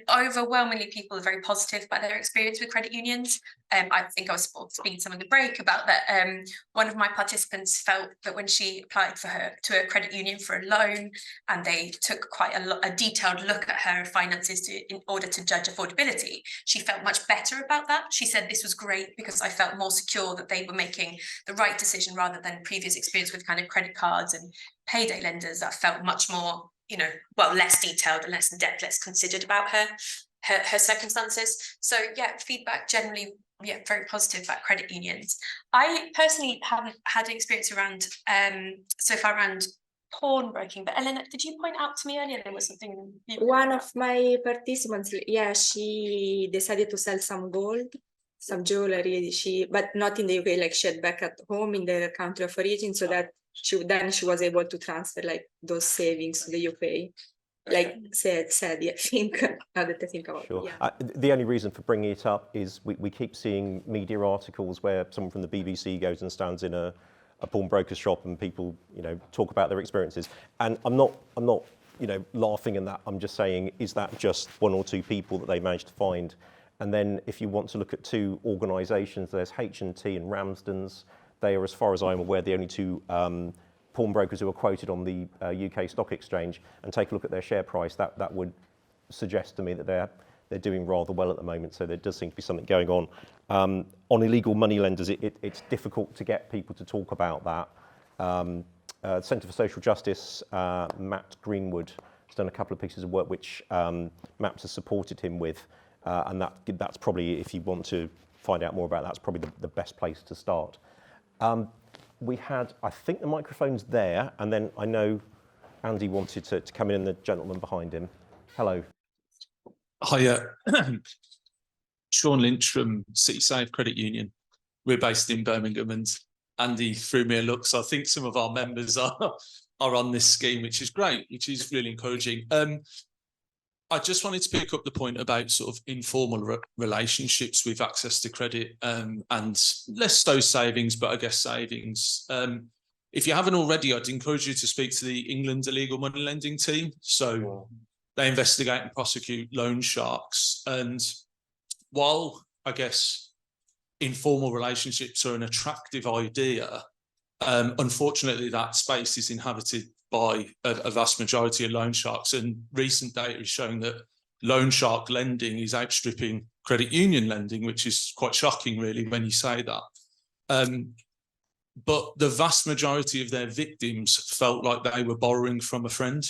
Overwhelmingly, people are very positive about their experience with credit unions. I think I was speaking to some of the break about that. One of my participants felt that when she applied to a credit union for a loan, and they took quite a detailed look at her finances in order to judge affordability, she felt much better about that. She said, this was great because I felt more secure that they were making the right decision rather than previous experience with kind of credit cards and payday lenders that felt much more, less detailed and less in depth, less considered about her circumstances. So yeah, feedback generally, very positive about credit unions. I personally haven't had an experience around so far around pawnbroking, but Elena, did you point out to me earlier there was something? One of my participants, she decided to sell some gold, some jewelry, but not in the UK, like she had back at home in their country of origin, so that she was able to transfer like those savings to the UK. Like said, I think, now that I think about it. Yeah. The only reason for bringing it up is we keep seeing media articles where someone from the BBC goes and stands in a pawnbroker shop and people, talk about their experiences. And I'm not, laughing at that. I'm just saying, is that just 1 or 2 people that they managed to find? And then if you want to look at 2 organisations, there's H&T and Ramsden's. They are, as far as I'm aware, the only 2 pawnbrokers who are quoted on the UK Stock Exchange, and take a look at their share price. That would suggest to me that they're doing rather well at the moment. So there does seem to be something going on. On illegal money lenders, it's difficult to get people to talk about that. Centre for Social Justice, Matt Greenwood, has done a couple of pieces of work which MAPS has supported him with, and that's probably, if you want to find out more about that, that's probably the best place to start. We had, I think the microphone's there, and then I know Andy wanted to come in, and the gentleman behind him. Hello. Hiya. Sean Lynch from City Save Credit Union. We're based in Birmingham, and Andy threw me a look, so I think some of our members are on this scheme, which is great, which is really encouraging. I just wanted to pick up the point about sort of informal relationships with access to credit, and less so savings, but I guess savings. If you haven't already, I'd encourage you to speak to the England illegal money lending team. So they investigate and prosecute loan sharks. And while I guess informal relationships are an attractive idea, unfortunately that space is inhabited by a vast majority of loan sharks, and recent data is showing that loan shark lending is outstripping credit union lending, which is quite shocking really when you say that. But the vast majority of their victims felt like they were borrowing from a friend,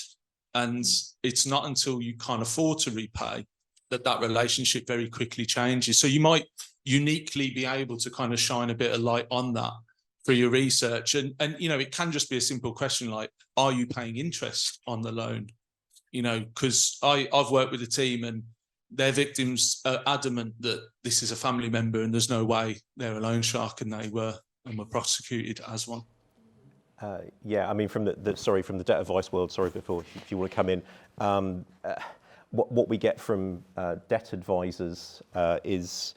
and it's not until you can't afford to repay that relationship very quickly changes. So you might uniquely be able to kind of shine a bit of light on that for your research, and you know, it can just be a simple question like, are you paying interest on the loan? You know, because I've worked with a team and their victims are adamant that this is a family member and there's no way they're a loan shark, and they were prosecuted as one. Yeah, I mean, from the debt advice world, sorry, before if you want to come in, what we get from debt advisors is,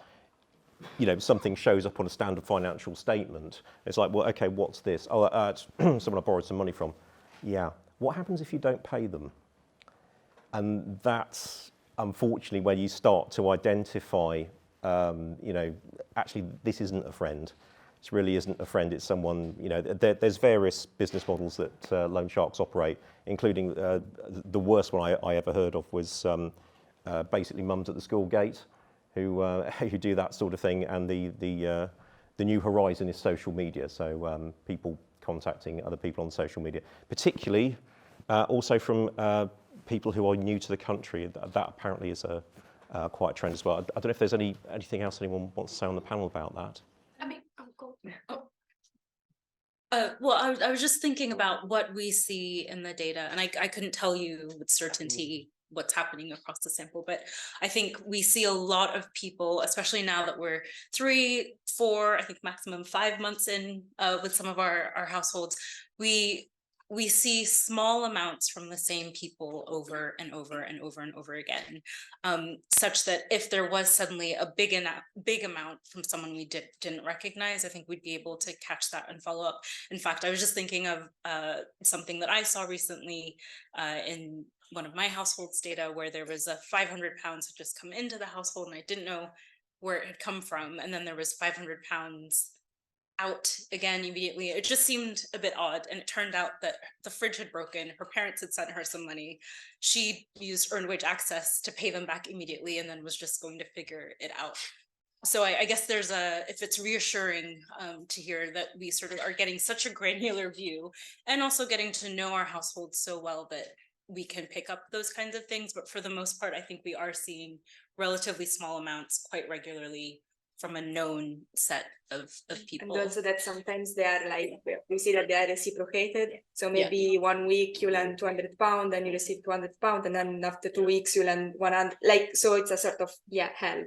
you know, something shows up on a standard financial statement. It's like, well, okay, what's this? Oh, it's someone I borrowed some money from. Yeah. What happens if you don't pay them? And that's unfortunately where you start to identify, you know, actually this isn't a friend. This really isn't a friend. It's someone, you know, there's various business models that loan sharks operate, including the worst one I ever heard of was basically mums at the school gate who do that sort of thing, and the new horizon is social media. So people contacting other people on social media, particularly also from people who are new to the country. That apparently is quite a trend as well. I don't know if there's anything else anyone wants to say on the panel about that. I mean, go. Well, I was just thinking about what we see in the data, and I couldn't tell you with certainty what's happening across the sample, but I think we see a lot of people, especially now that we're 3, 4, I think maximum 5 months in with some of our households, we see small amounts from the same people over and over and over and over again, such that if there was suddenly a big amount from someone we didn't recognize, I think we'd be able to catch that and follow up. In fact, I was just thinking of something that I saw recently in one of my household's data, where there was a £500 had just come into the household, and I didn't know where it had come from, and then there was £500 out again immediately. It just seemed a bit odd, and it turned out that the fridge had broken. Her parents had sent her some money. She used earned wage access to pay them back immediately, and then was just going to figure it out. So I guess there's if it's reassuring to hear that we sort of are getting such a granular view, and also getting to know our households so well that we can pick up those kinds of things. But for the most part, I think we are seeing relatively small amounts quite regularly from a known set of people. And also that sometimes they are like, we see that they are reciprocated. So maybe 1 week you lend £200, then you receive £200, and then after 2 weeks you lend 100. Like, so it's a sort of help.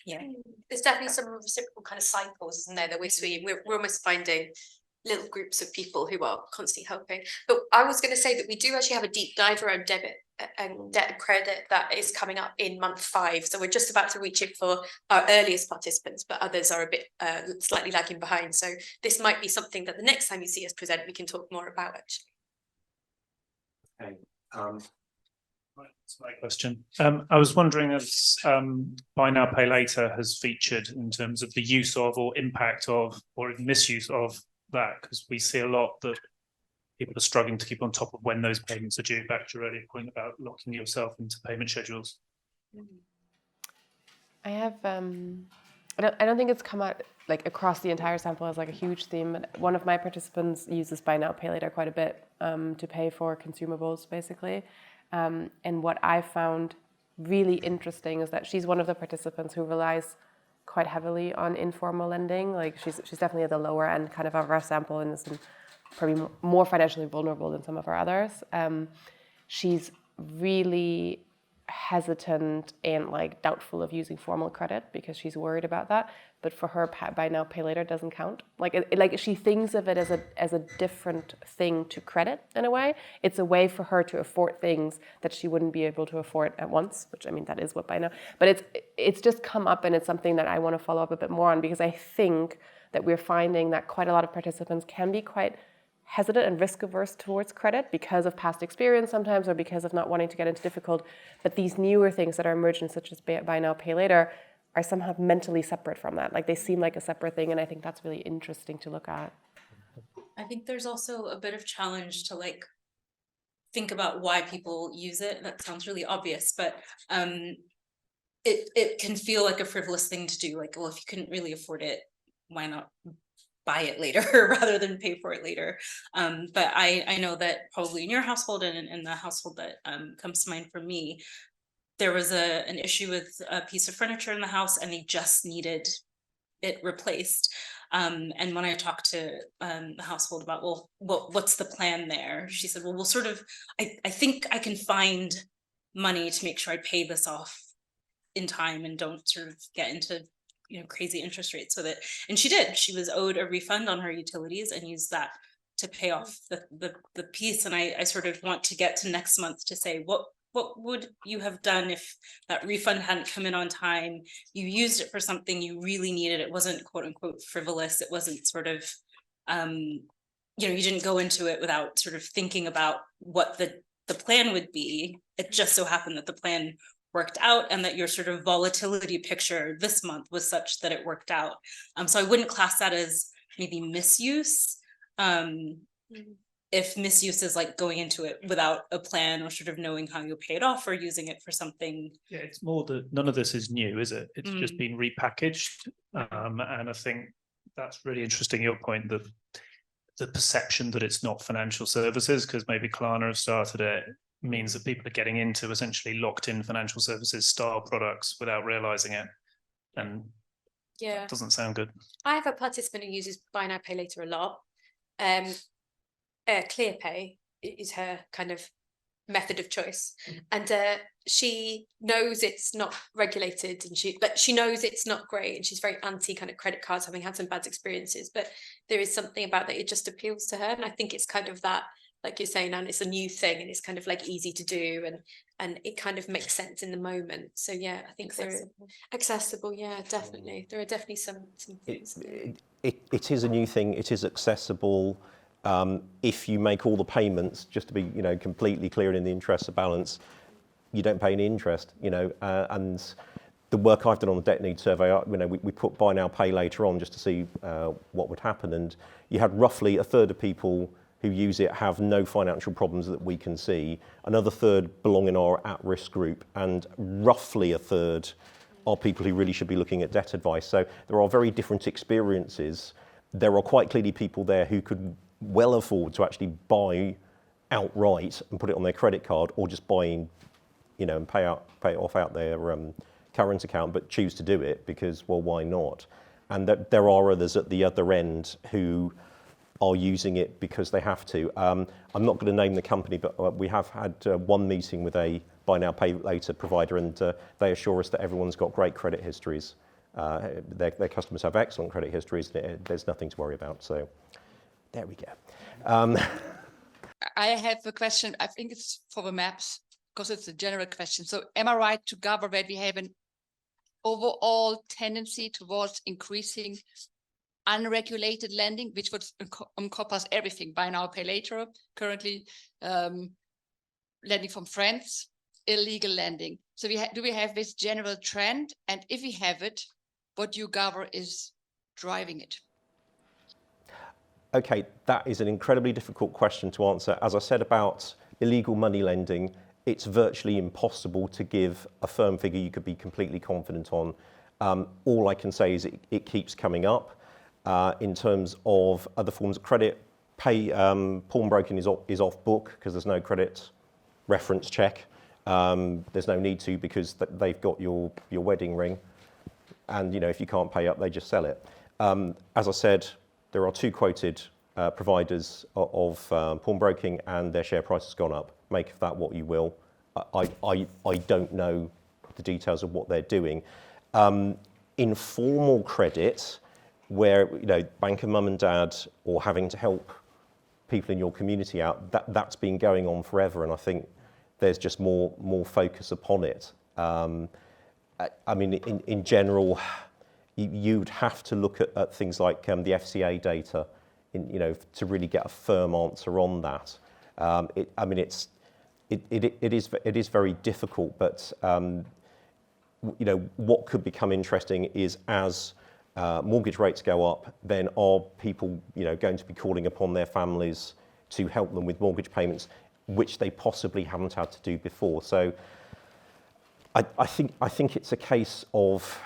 Yeah, there's definitely some reciprocal kind of cycles, isn't there, that we're seeing. We're almost finding little groups of people who are constantly helping. But I was going to say that we do actually have a deep dive around debit and debt and credit that is coming up in month 5. So we're just about to reach it for our earliest participants, but others are a bit slightly lagging behind. So this might be something that the next time you see us present, we can talk more about, actually. Okay. That's my question. I was wondering if Buy Now, Pay Later has featured in terms of the use of or impact of or misuse of that, because we see a lot that people are struggling to keep on top of when those payments are due, back to your earlier point about locking yourself into payment schedules. I have, I don't think it's come out like across the entire sample as like a huge theme, but one of my participants uses Buy Now, Pay Later quite a bit to pay for consumables, basically. And what I found really interesting is that she's one of the participants who relies quite heavily on informal lending. Like she's definitely at the lower end kind of our sample and is probably more financially vulnerable than some of our others. She's really hesitant and like doubtful of using formal credit because she's worried about that. But for her, buy now, pay later doesn't count. Like she thinks of it as a different thing to credit in a way. It's a way for her to afford things that she wouldn't be able to afford at once, which I mean, that is what buy now. But it's just come up, and it's something that I want to follow up a bit more on, because I think that we're finding that quite a lot of participants can be quite hesitant and risk averse towards credit because of past experience sometimes, or because of not wanting to get into difficult. But these newer things that are emerging, such as buy now, pay later, are somehow mentally separate from that. Like they seem like a separate thing, and I think that's really interesting to look at. I think there's also a bit of challenge to like think about why people use it. That sounds really obvious, but it can feel like a frivolous thing to do. Like, well, if you couldn't really afford it, why not buy it later rather than pay for it later? But I know that probably in your household and in the household that comes to mind for me, there was an issue with a piece of furniture in the house and they just needed it replaced. And when I talked to the household about, well, what's the plan there? She said, well, we'll sort of, I think I can find money to make sure I pay this off in time and don't sort of get into crazy interest rates with it. And she did. She was owed a refund on her utilities and used that to pay off the piece. And I sort of want to get to next month to say, what would you have done if that refund hadn't come in on time? You used it for something you really needed. It wasn't quote unquote frivolous. It wasn't sort of, you didn't go into it without sort of thinking about what the plan would be. It just so happened that the plan worked out and that your sort of volatility picture this month was such that it worked out. So I wouldn't class that as maybe misuse. If misuse is like going into it without a plan or sort of knowing how you'll pay it off or using it for something. Yeah, it's more that none of this is new, is it? It's just been repackaged. And I think that's really interesting, your point, that the perception that it's not financial services, because maybe Klarna have started it, means that people are getting into essentially locked in financial services style products without realizing it. And that doesn't sound good. I have a participant who uses buy now, pay later a lot. ClearPay is her kind of method of choice, and she knows it's not regulated, and she knows it's not great, and she's very anti kind of credit cards, having had some bad experiences. But there is something about that, it just appeals to her, and I think it's kind of that, like you're saying, and it's a new thing, and it's kind of like easy to do, and it kind of makes sense in the moment. So yeah, I think they're accessible. Yeah, definitely. There are definitely some things. It is a new thing. It is accessible. If you make all the payments, just to be completely clear in the interest balance, you don't pay any interest. And the work I've done on the debt need survey, we put buy now, pay later on just to see what would happen, and you had roughly a third of people who use it have no financial problems that we can see. Another third belong in our at-risk group, and roughly a third are people who really should be looking at debt advice. So there are very different experiences. There are quite clearly people there who could well afford to actually buy outright and put it on their credit card, or just buying, and pay it off out their current account, but choose to do it because, well, why not? And that there are others at the other end who are using it because they have to. I'm not going to name the company, but we have had one meeting with a buy now, pay later provider, and they assure us that everyone's got great credit histories. Their customers have excellent credit histories, and there's nothing to worry about. So there we go. I have a question. I think it's for the maps, because it's a general question. So am I right to gather that we have an overall tendency towards increasing unregulated lending, which would encompass everything, buy now, pay later, currently lending from friends, illegal lending. So do we have this general trend? And if we have it, what do you gather is driving it? Okay, that is an incredibly difficult question to answer. As I said about illegal money lending, it's virtually impossible to give a firm figure you could be completely confident on. All I can say is it keeps coming up. In terms of other forms of credit, pawnbroking is off book because there's no credit reference check. There's no need to because they've got your wedding ring. and if you can't pay up, they just sell it. As I said, there are 2 quoted providers of pawnbroking, and their share price has gone up. Make of that what you will. I don't know the details of what they're doing. Informal credit, where bank of mum and dad, or having to help people in your community out, that's been going on forever, and I think there's just more focus upon it. I mean, in general, you'd have to look at things like the FCA data, to really get a firm answer on that. It is very difficult, but what could become interesting is, as mortgage rates go up, then are people going to be calling upon their families to help them with mortgage payments, which they possibly haven't had to do before. So I think it's a case of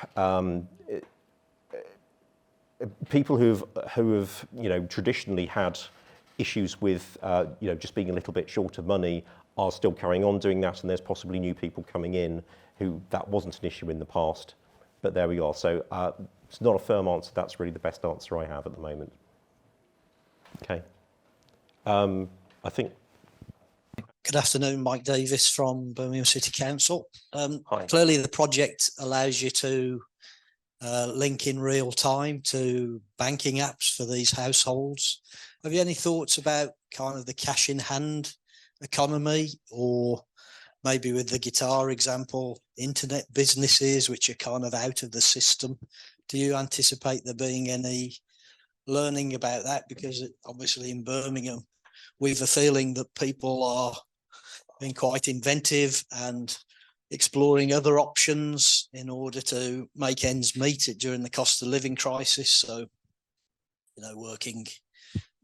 people who have traditionally had issues with just being a little bit short of money are still carrying on doing that, and there's possibly new people coming in who that wasn't an issue in the past. But there we are. So it's not a firm answer. That's really the best answer I have at the moment. Okay. I think. Good afternoon, Mike Davis from Birmingham City Council. Hi. Clearly the project allows you to link in real time to banking apps for these households. Have you any thoughts about kind of the cash in hand economy, or maybe with the guitar example, internet businesses which are kind of out of the system? Do you anticipate there being any learning about that? Because obviously in Birmingham, we've a feeling that people are being quite inventive and exploring other options in order to make ends meet during the cost of living crisis. So, working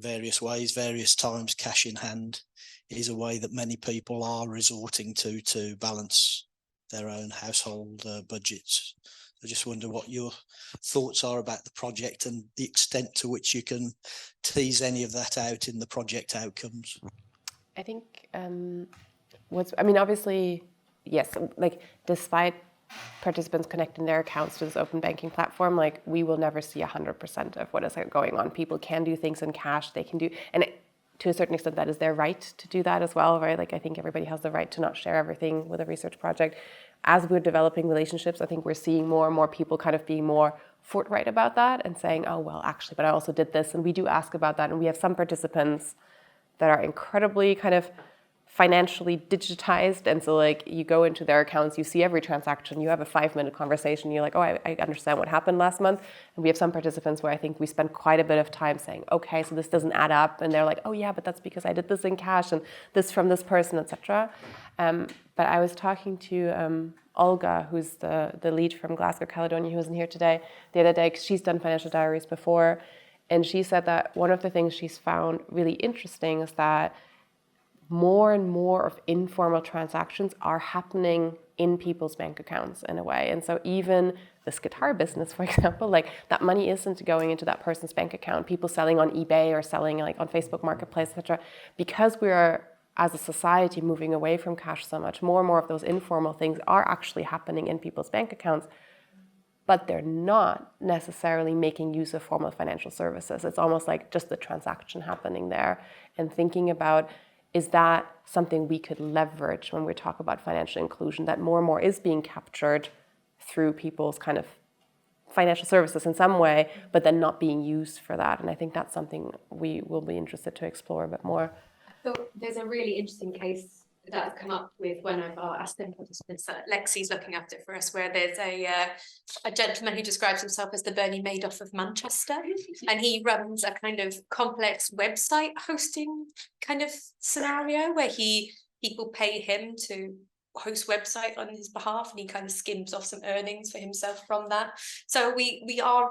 various ways, various times, cash in hand is a way that many people are resorting to balance their own household budgets. I just wonder what your thoughts are about the project and the extent to which you can tease any of that out in the project outcomes. I think obviously, yes, despite participants connecting their accounts to this open banking platform, we will never see 100% of what is going on. People can do things in cash, they can do, and to a certain extent that is their right to do that as well, right? I think everybody has the right to not share everything with a research project. As we're developing relationships, I think we're seeing more and more people kind of being more forthright about that and saying, oh, well, actually, but I also did this. And we do ask about that. And we have some participants that are incredibly kind of financially digitized, and so you go into their accounts, you see every transaction, you have a 5-minute conversation, you're like, oh, I understand what happened last month. And we have some participants where I think we spend quite a bit of time saying, okay, so this doesn't add up, and they're like, oh yeah, but that's because I did this in cash and this from this person, etc. But I was talking to Olga, who's the lead from Glasgow, Caledonian, who wasn't here today, the other day, because she's done financial diaries before, and she said that one of the things she's found really interesting is that more and more of informal transactions are happening in people's bank accounts in a way. And so even this guitar business, for example, that money isn't going into that person's bank account. People selling on eBay or selling on Facebook Marketplace, etc. Because we are, as a society, moving away from cash so much, more and more of those informal things are actually happening in people's bank accounts, but they're not necessarily making use of formal financial services. It's almost like just the transaction happening there, and thinking about, is that something we could leverage when we talk about financial inclusion, that more and more is being captured through people's kind of financial services in some way, but then not being used for that. And I think that's something we will be interested to explore a bit more. So there's a really interesting case that has come up with one of our Aston participants. Lexi's looking at it for us, where there's a gentleman who describes himself as the Bernie Madoff of Manchester, and he runs a kind of complex website hosting kind of scenario where people pay him to host website on his behalf, and he kind of skims off some earnings for himself from that. So we are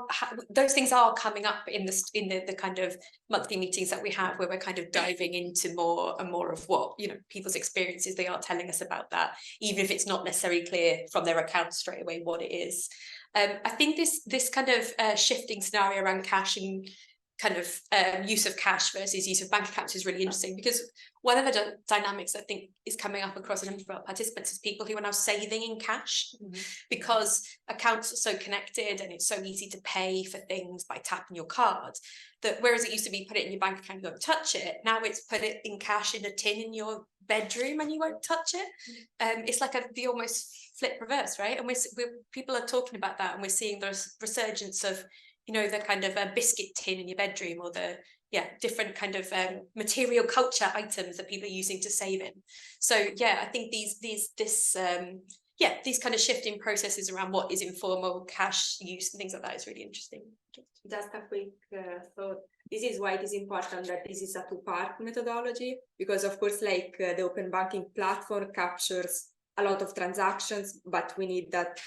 those things are coming up in the kind of monthly meetings that we have, where we're kind of diving into more and more of what people's experiences. They are telling us about that, even if it's not necessarily clear from their account straight away what it is. I think this kind of shifting scenario around cash and kind of use of cash versus use of bank accounts is really interesting, because one of the dynamics I think is coming up across a number of our participants is people who are now saving in cash, because accounts are so connected and it's so easy to pay for things by tapping your card, that whereas it used to be put it in your bank account, you don't touch it, now it's put it in cash in a tin in your bedroom and you won't touch it. It's like the almost flip reverse, right? And people are talking about that, and we're seeing the resurgence of, you know, the kind of biscuit tin in your bedroom, or the different kind of material culture items that people are using to save in. So I think these kind of shifting processes around what is informal cash use and things like that is really interesting. Just a quick thought. This is why it is important that this is a two-part methodology, because of course, like the open banking platform captures a lot of transactions, but we need that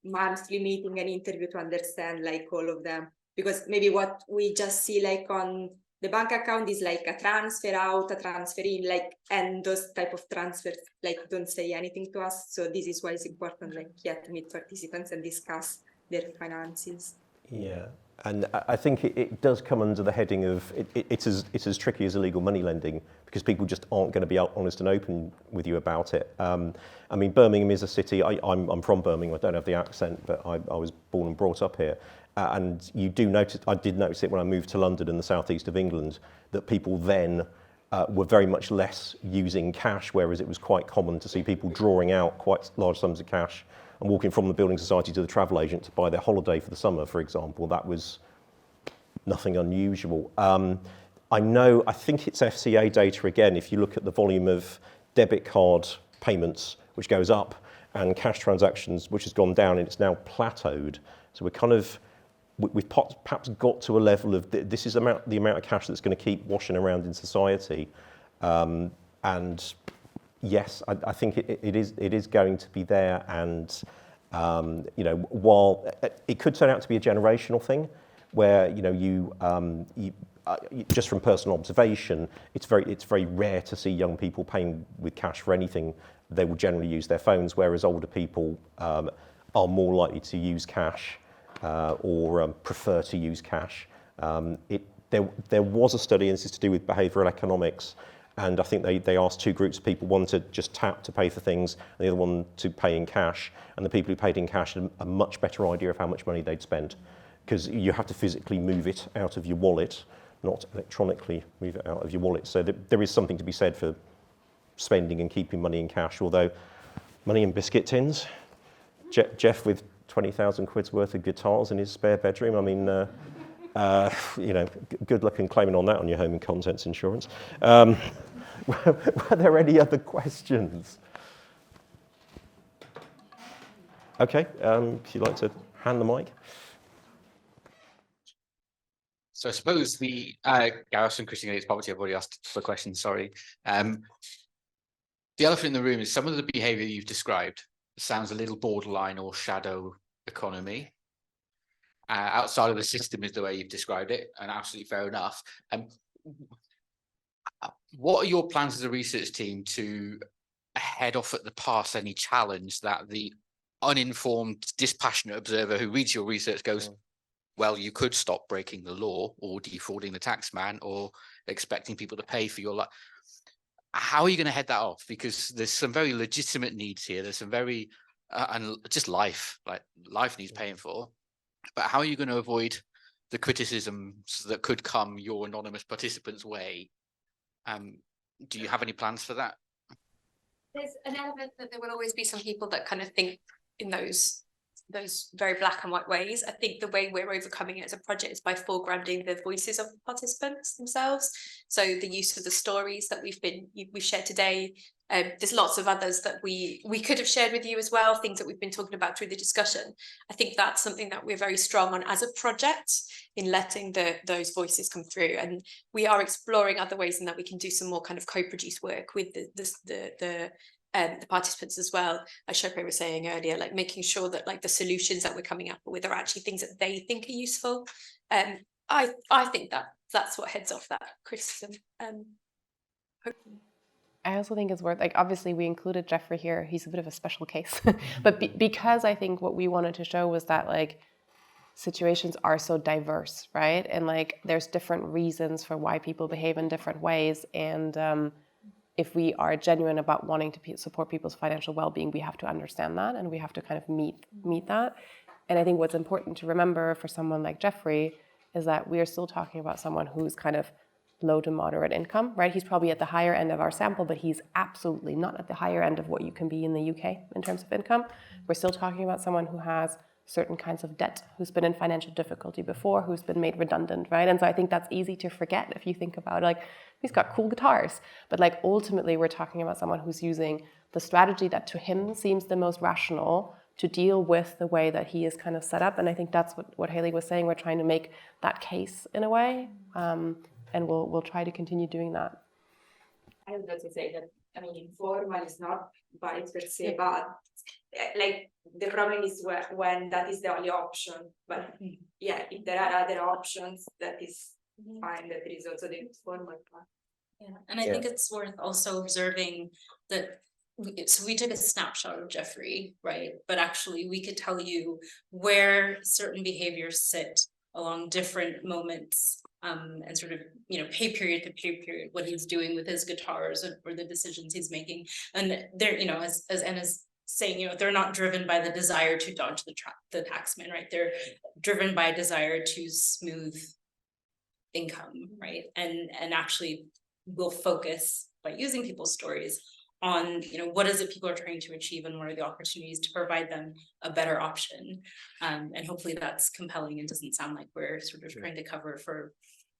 monthly meeting and interview to understand like all of them, because maybe what we just see like on the bank account is like a transfer out, a transfer in, like, and those type of transfers like don't say anything to us. So this is why it's important, like, to meet participants and discuss their finances. Yeah, and I think it does come under the heading of it's as tricky as illegal money lending, because people just aren't going to be honest and open with you about it. I mean, Birmingham is a city. I'm from Birmingham. I don't have the accent, but I was born and brought up here. And you do notice, I did notice it when I moved to London in the southeast of England, that people then were very much less using cash, whereas it was quite common to see people drawing out quite large sums of cash and walking from the building society to the travel agent to buy their holiday for the summer, for example. That was nothing unusual. I think it's FCA data again, if you look at the volume of debit card payments, which goes up, and cash transactions, which has gone down, and it's now plateaued. So we've perhaps got to a level of this is the amount of cash that's going to keep washing around in society. And yes, I think it is going to be there, and you know, while it could turn out to be a generational thing, where you just from personal observation, it's very rare to see young people paying with cash for anything. They will generally use their phones, whereas older people are more likely to use cash or prefer to use cash. There was a study, and this is to do with behavioural economics, and I think they asked two groups of people, one to just tap to pay for things, and the other one to pay in cash. And the people who paid in cash had a much better idea of how much money they'd spent, because you have to physically move it out of your wallet, not electronically move it out of your wallet. So there is something to be said for spending and keeping money in cash, although money in biscuit tins. Jeff with 20,000 quid's worth of guitars in his spare bedroom. I mean, good luck in claiming on that on your home and contents insurance. Were there any other questions? Okay, if you'd like to hand the mic. So I suppose the Gareth and Christine against poverty, I've already asked the question, sorry. The elephant in the room is some of the behaviour you've described sounds a little borderline or shadow economy. Outside of the system is the way you've described it, and absolutely fair enough. What are your plans as a research team to head off at the pass any challenge that the uninformed, dispassionate observer who reads your research goes, well, you could stop breaking the law or defrauding the tax man or expecting people to pay for your life. How are you going to head that off? Because there's some very legitimate needs here. There's some very, and just life needs paying for. But how are you going to avoid the criticisms that could come your anonymous participants' way? Do you have any plans for that? There's an element that there will always be some people that kind of think in those very black and white ways. I think the way we're overcoming it as a project is by foregrounding the voices of the participants themselves. So the use of the stories that we've shared today. There's lots of others that we could have shared with you as well, things that we've been talking about through the discussion. I think that's something that we're very strong on as a project, in letting those voices come through. And we are exploring other ways in that we can do some more kind of co-produced work with the participants as well. As Sope was saying earlier, like making sure that like the solutions that we're coming up with are actually things that they think are useful. I think that's what heads off that criticism. I also think it's worth, like, obviously we included Jeffrey here. He's a bit of a special case, but because I think what we wanted to show was that, like, situations are so diverse, right? And like there's different reasons for why people behave in different ways. And if we are genuine about wanting to support people's financial well-being, we have to understand that, and we have to kind of meet that. And I think what's important to remember for someone like Jeffrey is that we are still talking about someone who's kind of low to moderate income, right? He's probably at the higher end of our sample, but he's absolutely not at the higher end of what you can be in the UK in terms of income. We're still talking about someone who has certain kinds of debt, who's been in financial difficulty before, who's been made redundant, right? And so I think that's easy to forget if you think about, like, he's got cool guitars, but like ultimately we're talking about someone who's using the strategy that to him seems the most rational to deal with the way that he is kind of set up. And I think that's what Hayley was saying. We're trying to make that case in a way, and we'll try to continue doing that. I would also say that, I mean, informal is not bad per se, but like the problem is when that is the only option. But yeah, if there are other options, that is fine. That there is also the informal part. Yeah, and I think it's worth also observing that. So we took a snapshot of Jeffrey, right? But actually, we could tell you where certain behaviors sit along different moments. And sort of, pay period to pay period, what he's doing with his guitars or the decisions he's making. And they're, as Anna's saying, they're not driven by the desire to dodge the taxman, right? They're driven by a desire to smooth income, right? And actually will focus by using people's stories on, what is it people are trying to achieve and what are the opportunities to provide them a better option. And hopefully that's compelling and doesn't sound like we're sort of trying to cover for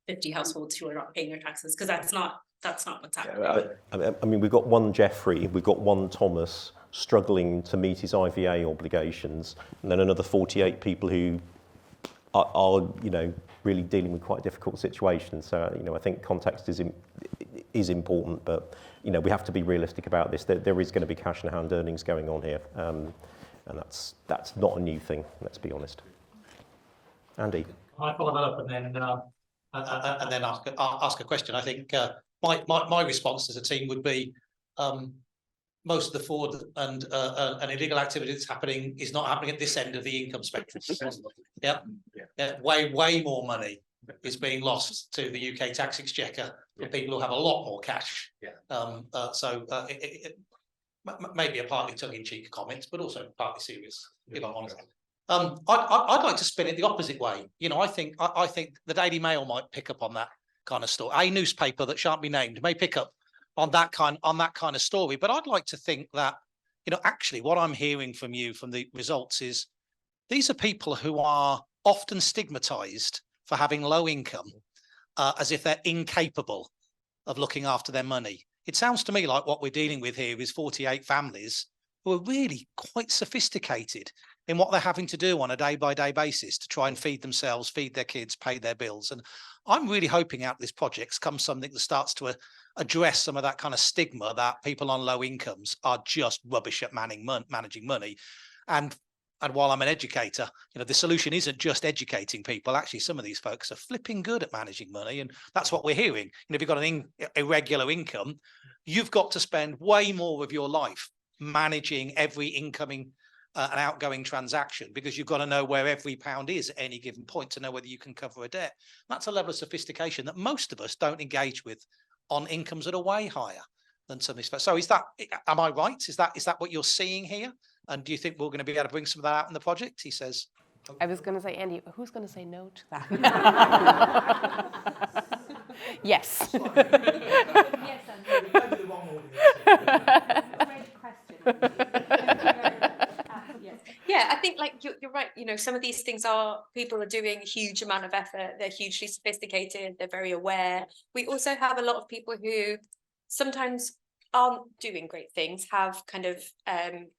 50 households who are not paying their taxes, because that's not what's happening. I mean, we've got one Jeffrey, we've got one Thomas struggling to meet his IVA obligations, and then another 48 people who are really dealing with quite difficult situations. So, I think context is important, but we have to be realistic about this. There is going to be cash in hand earnings going on here, and that's not a new thing. Let's be honest. Andy, I follow that up and then ask a question. I think my response as a team would be most of the fraud and illegal activity that's happening is not happening at this end of the income spectrum. Yeah, way more money is being lost to the UK tax exchequer for people who have a lot more cash. So it may be a partly tongue-in-cheek comment, but also partly serious, if I'm honest. I'd like to spin it the opposite way. I think the Daily Mail might pick up on that kind of story. A newspaper that shan't be named may pick up on that kind of story. But I'd like to think that, actually what I'm hearing from you from the results is these are people who are often stigmatized for having low income, as if they're incapable of looking after their money. It sounds to me like what we're dealing with here is 48 families who are really quite sophisticated in what they're having to do on a day-by-day basis to try and feed themselves, feed their kids, pay their bills. And I'm really hoping out of this project comes something that starts to address some of that kind of stigma that people on low incomes are just rubbish at managing money. And while I'm an educator, the solution isn't just educating people. Actually, some of these folks are flipping good at managing money, and that's what we're hearing. If you've got an irregular income, you've got to spend way more of your life managing every incoming and outgoing transaction, because you've got to know where every pound is at any given point to know whether you can cover a debt. That's a level of sophistication that most of us don't engage with on incomes that are way higher than some of these folks. So am I right? Is that what you're seeing here? And do you think we're going to be able to bring some of that out in the project? He says. I was going to say, Andy, who's going to say no to that? Yes. Yes, Andy. Great question. Yeah, I think you're right. Some of these things people are doing a huge amount of effort. They're hugely sophisticated. They're very aware. We also have a lot of people who sometimes aren't doing great things, have kind of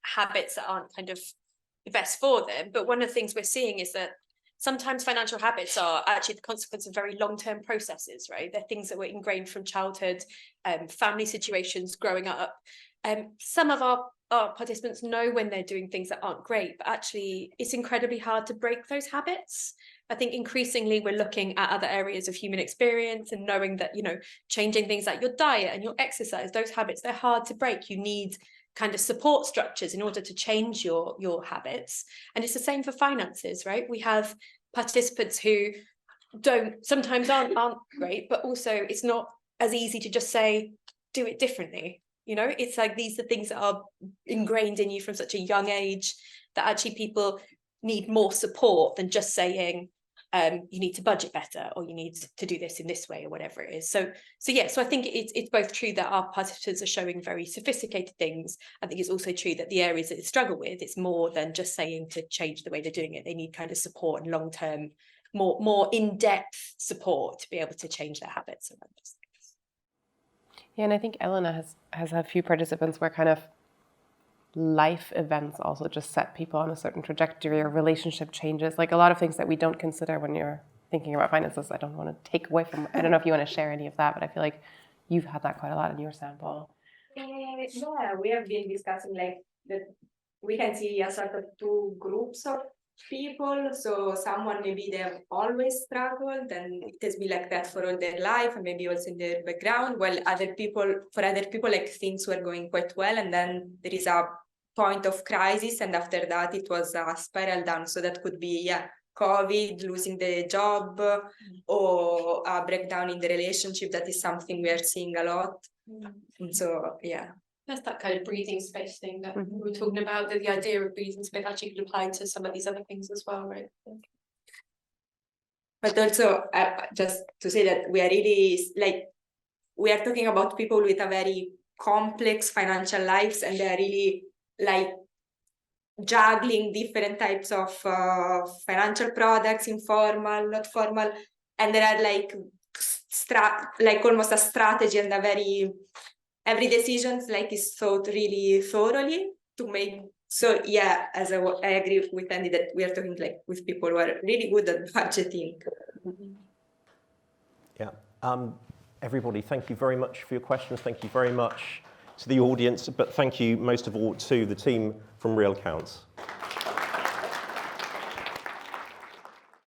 habits that aren't kind of the best for them. But one of the things we're seeing is that sometimes financial habits are actually the consequence of very long-term processes, right? They're things that were ingrained from childhood, family situations, growing up. Some of our participants know when they're doing things that aren't great, but actually it's incredibly hard to break those habits. I think increasingly we're looking at other areas of human experience and knowing that, changing things like your diet and your exercise, those habits, they're hard to break. You need kind of support structures in order to change your habits. And it's the same for finances, right? We have participants who sometimes aren't great, but also it's not as easy to just say, do it differently. You know, it's like these are things that are ingrained in you from such a young age that actually people need more support than just saying, you need to budget better, or you need to do this in this way, or whatever it is. So I think it's both true that our participants are showing very sophisticated things. I think it's also true that the areas that they struggle with, it's more than just saying to change the way they're doing it. They need kind of support and long-term, more in-depth support to be able to change their habits around this. Yeah, and I think Elena has a few participants where kind of life events also just set people on a certain trajectory, or relationship changes, like a lot of things that we don't consider when you're thinking about finances. I don't want to take away from, I don't know if you want to share any of that, but I feel like you've had that quite a lot in your sample. Yeah, we have been discussing like that we can see a sort of two groups of people. So someone maybe they have always struggled and it has been like that for all their life and maybe also in their background, while for other people like things were going quite well, and then there is a point of crisis, and after that it was a spiral down. So that could be COVID, losing the job, or a breakdown in the relationship. That is something we are seeing a lot. And so that's that kind of breathing space thing that we were talking about, that the idea of breathing space actually could apply to some of these other things as well, right? But also, just to say that we are really, like, we are talking about people with a very complex financial lives, and they are really, like, juggling different types of financial products, informal, not formal, and there are, like, almost a strategy and a very... Every decision is thought really thoroughly to make. So I agree with Andy that we are talking like with people who are really good at budgeting. Yeah. Everybody, thank you very much for your questions. Thank you very much to the audience, but thank you most of all to the team from Real Accounts.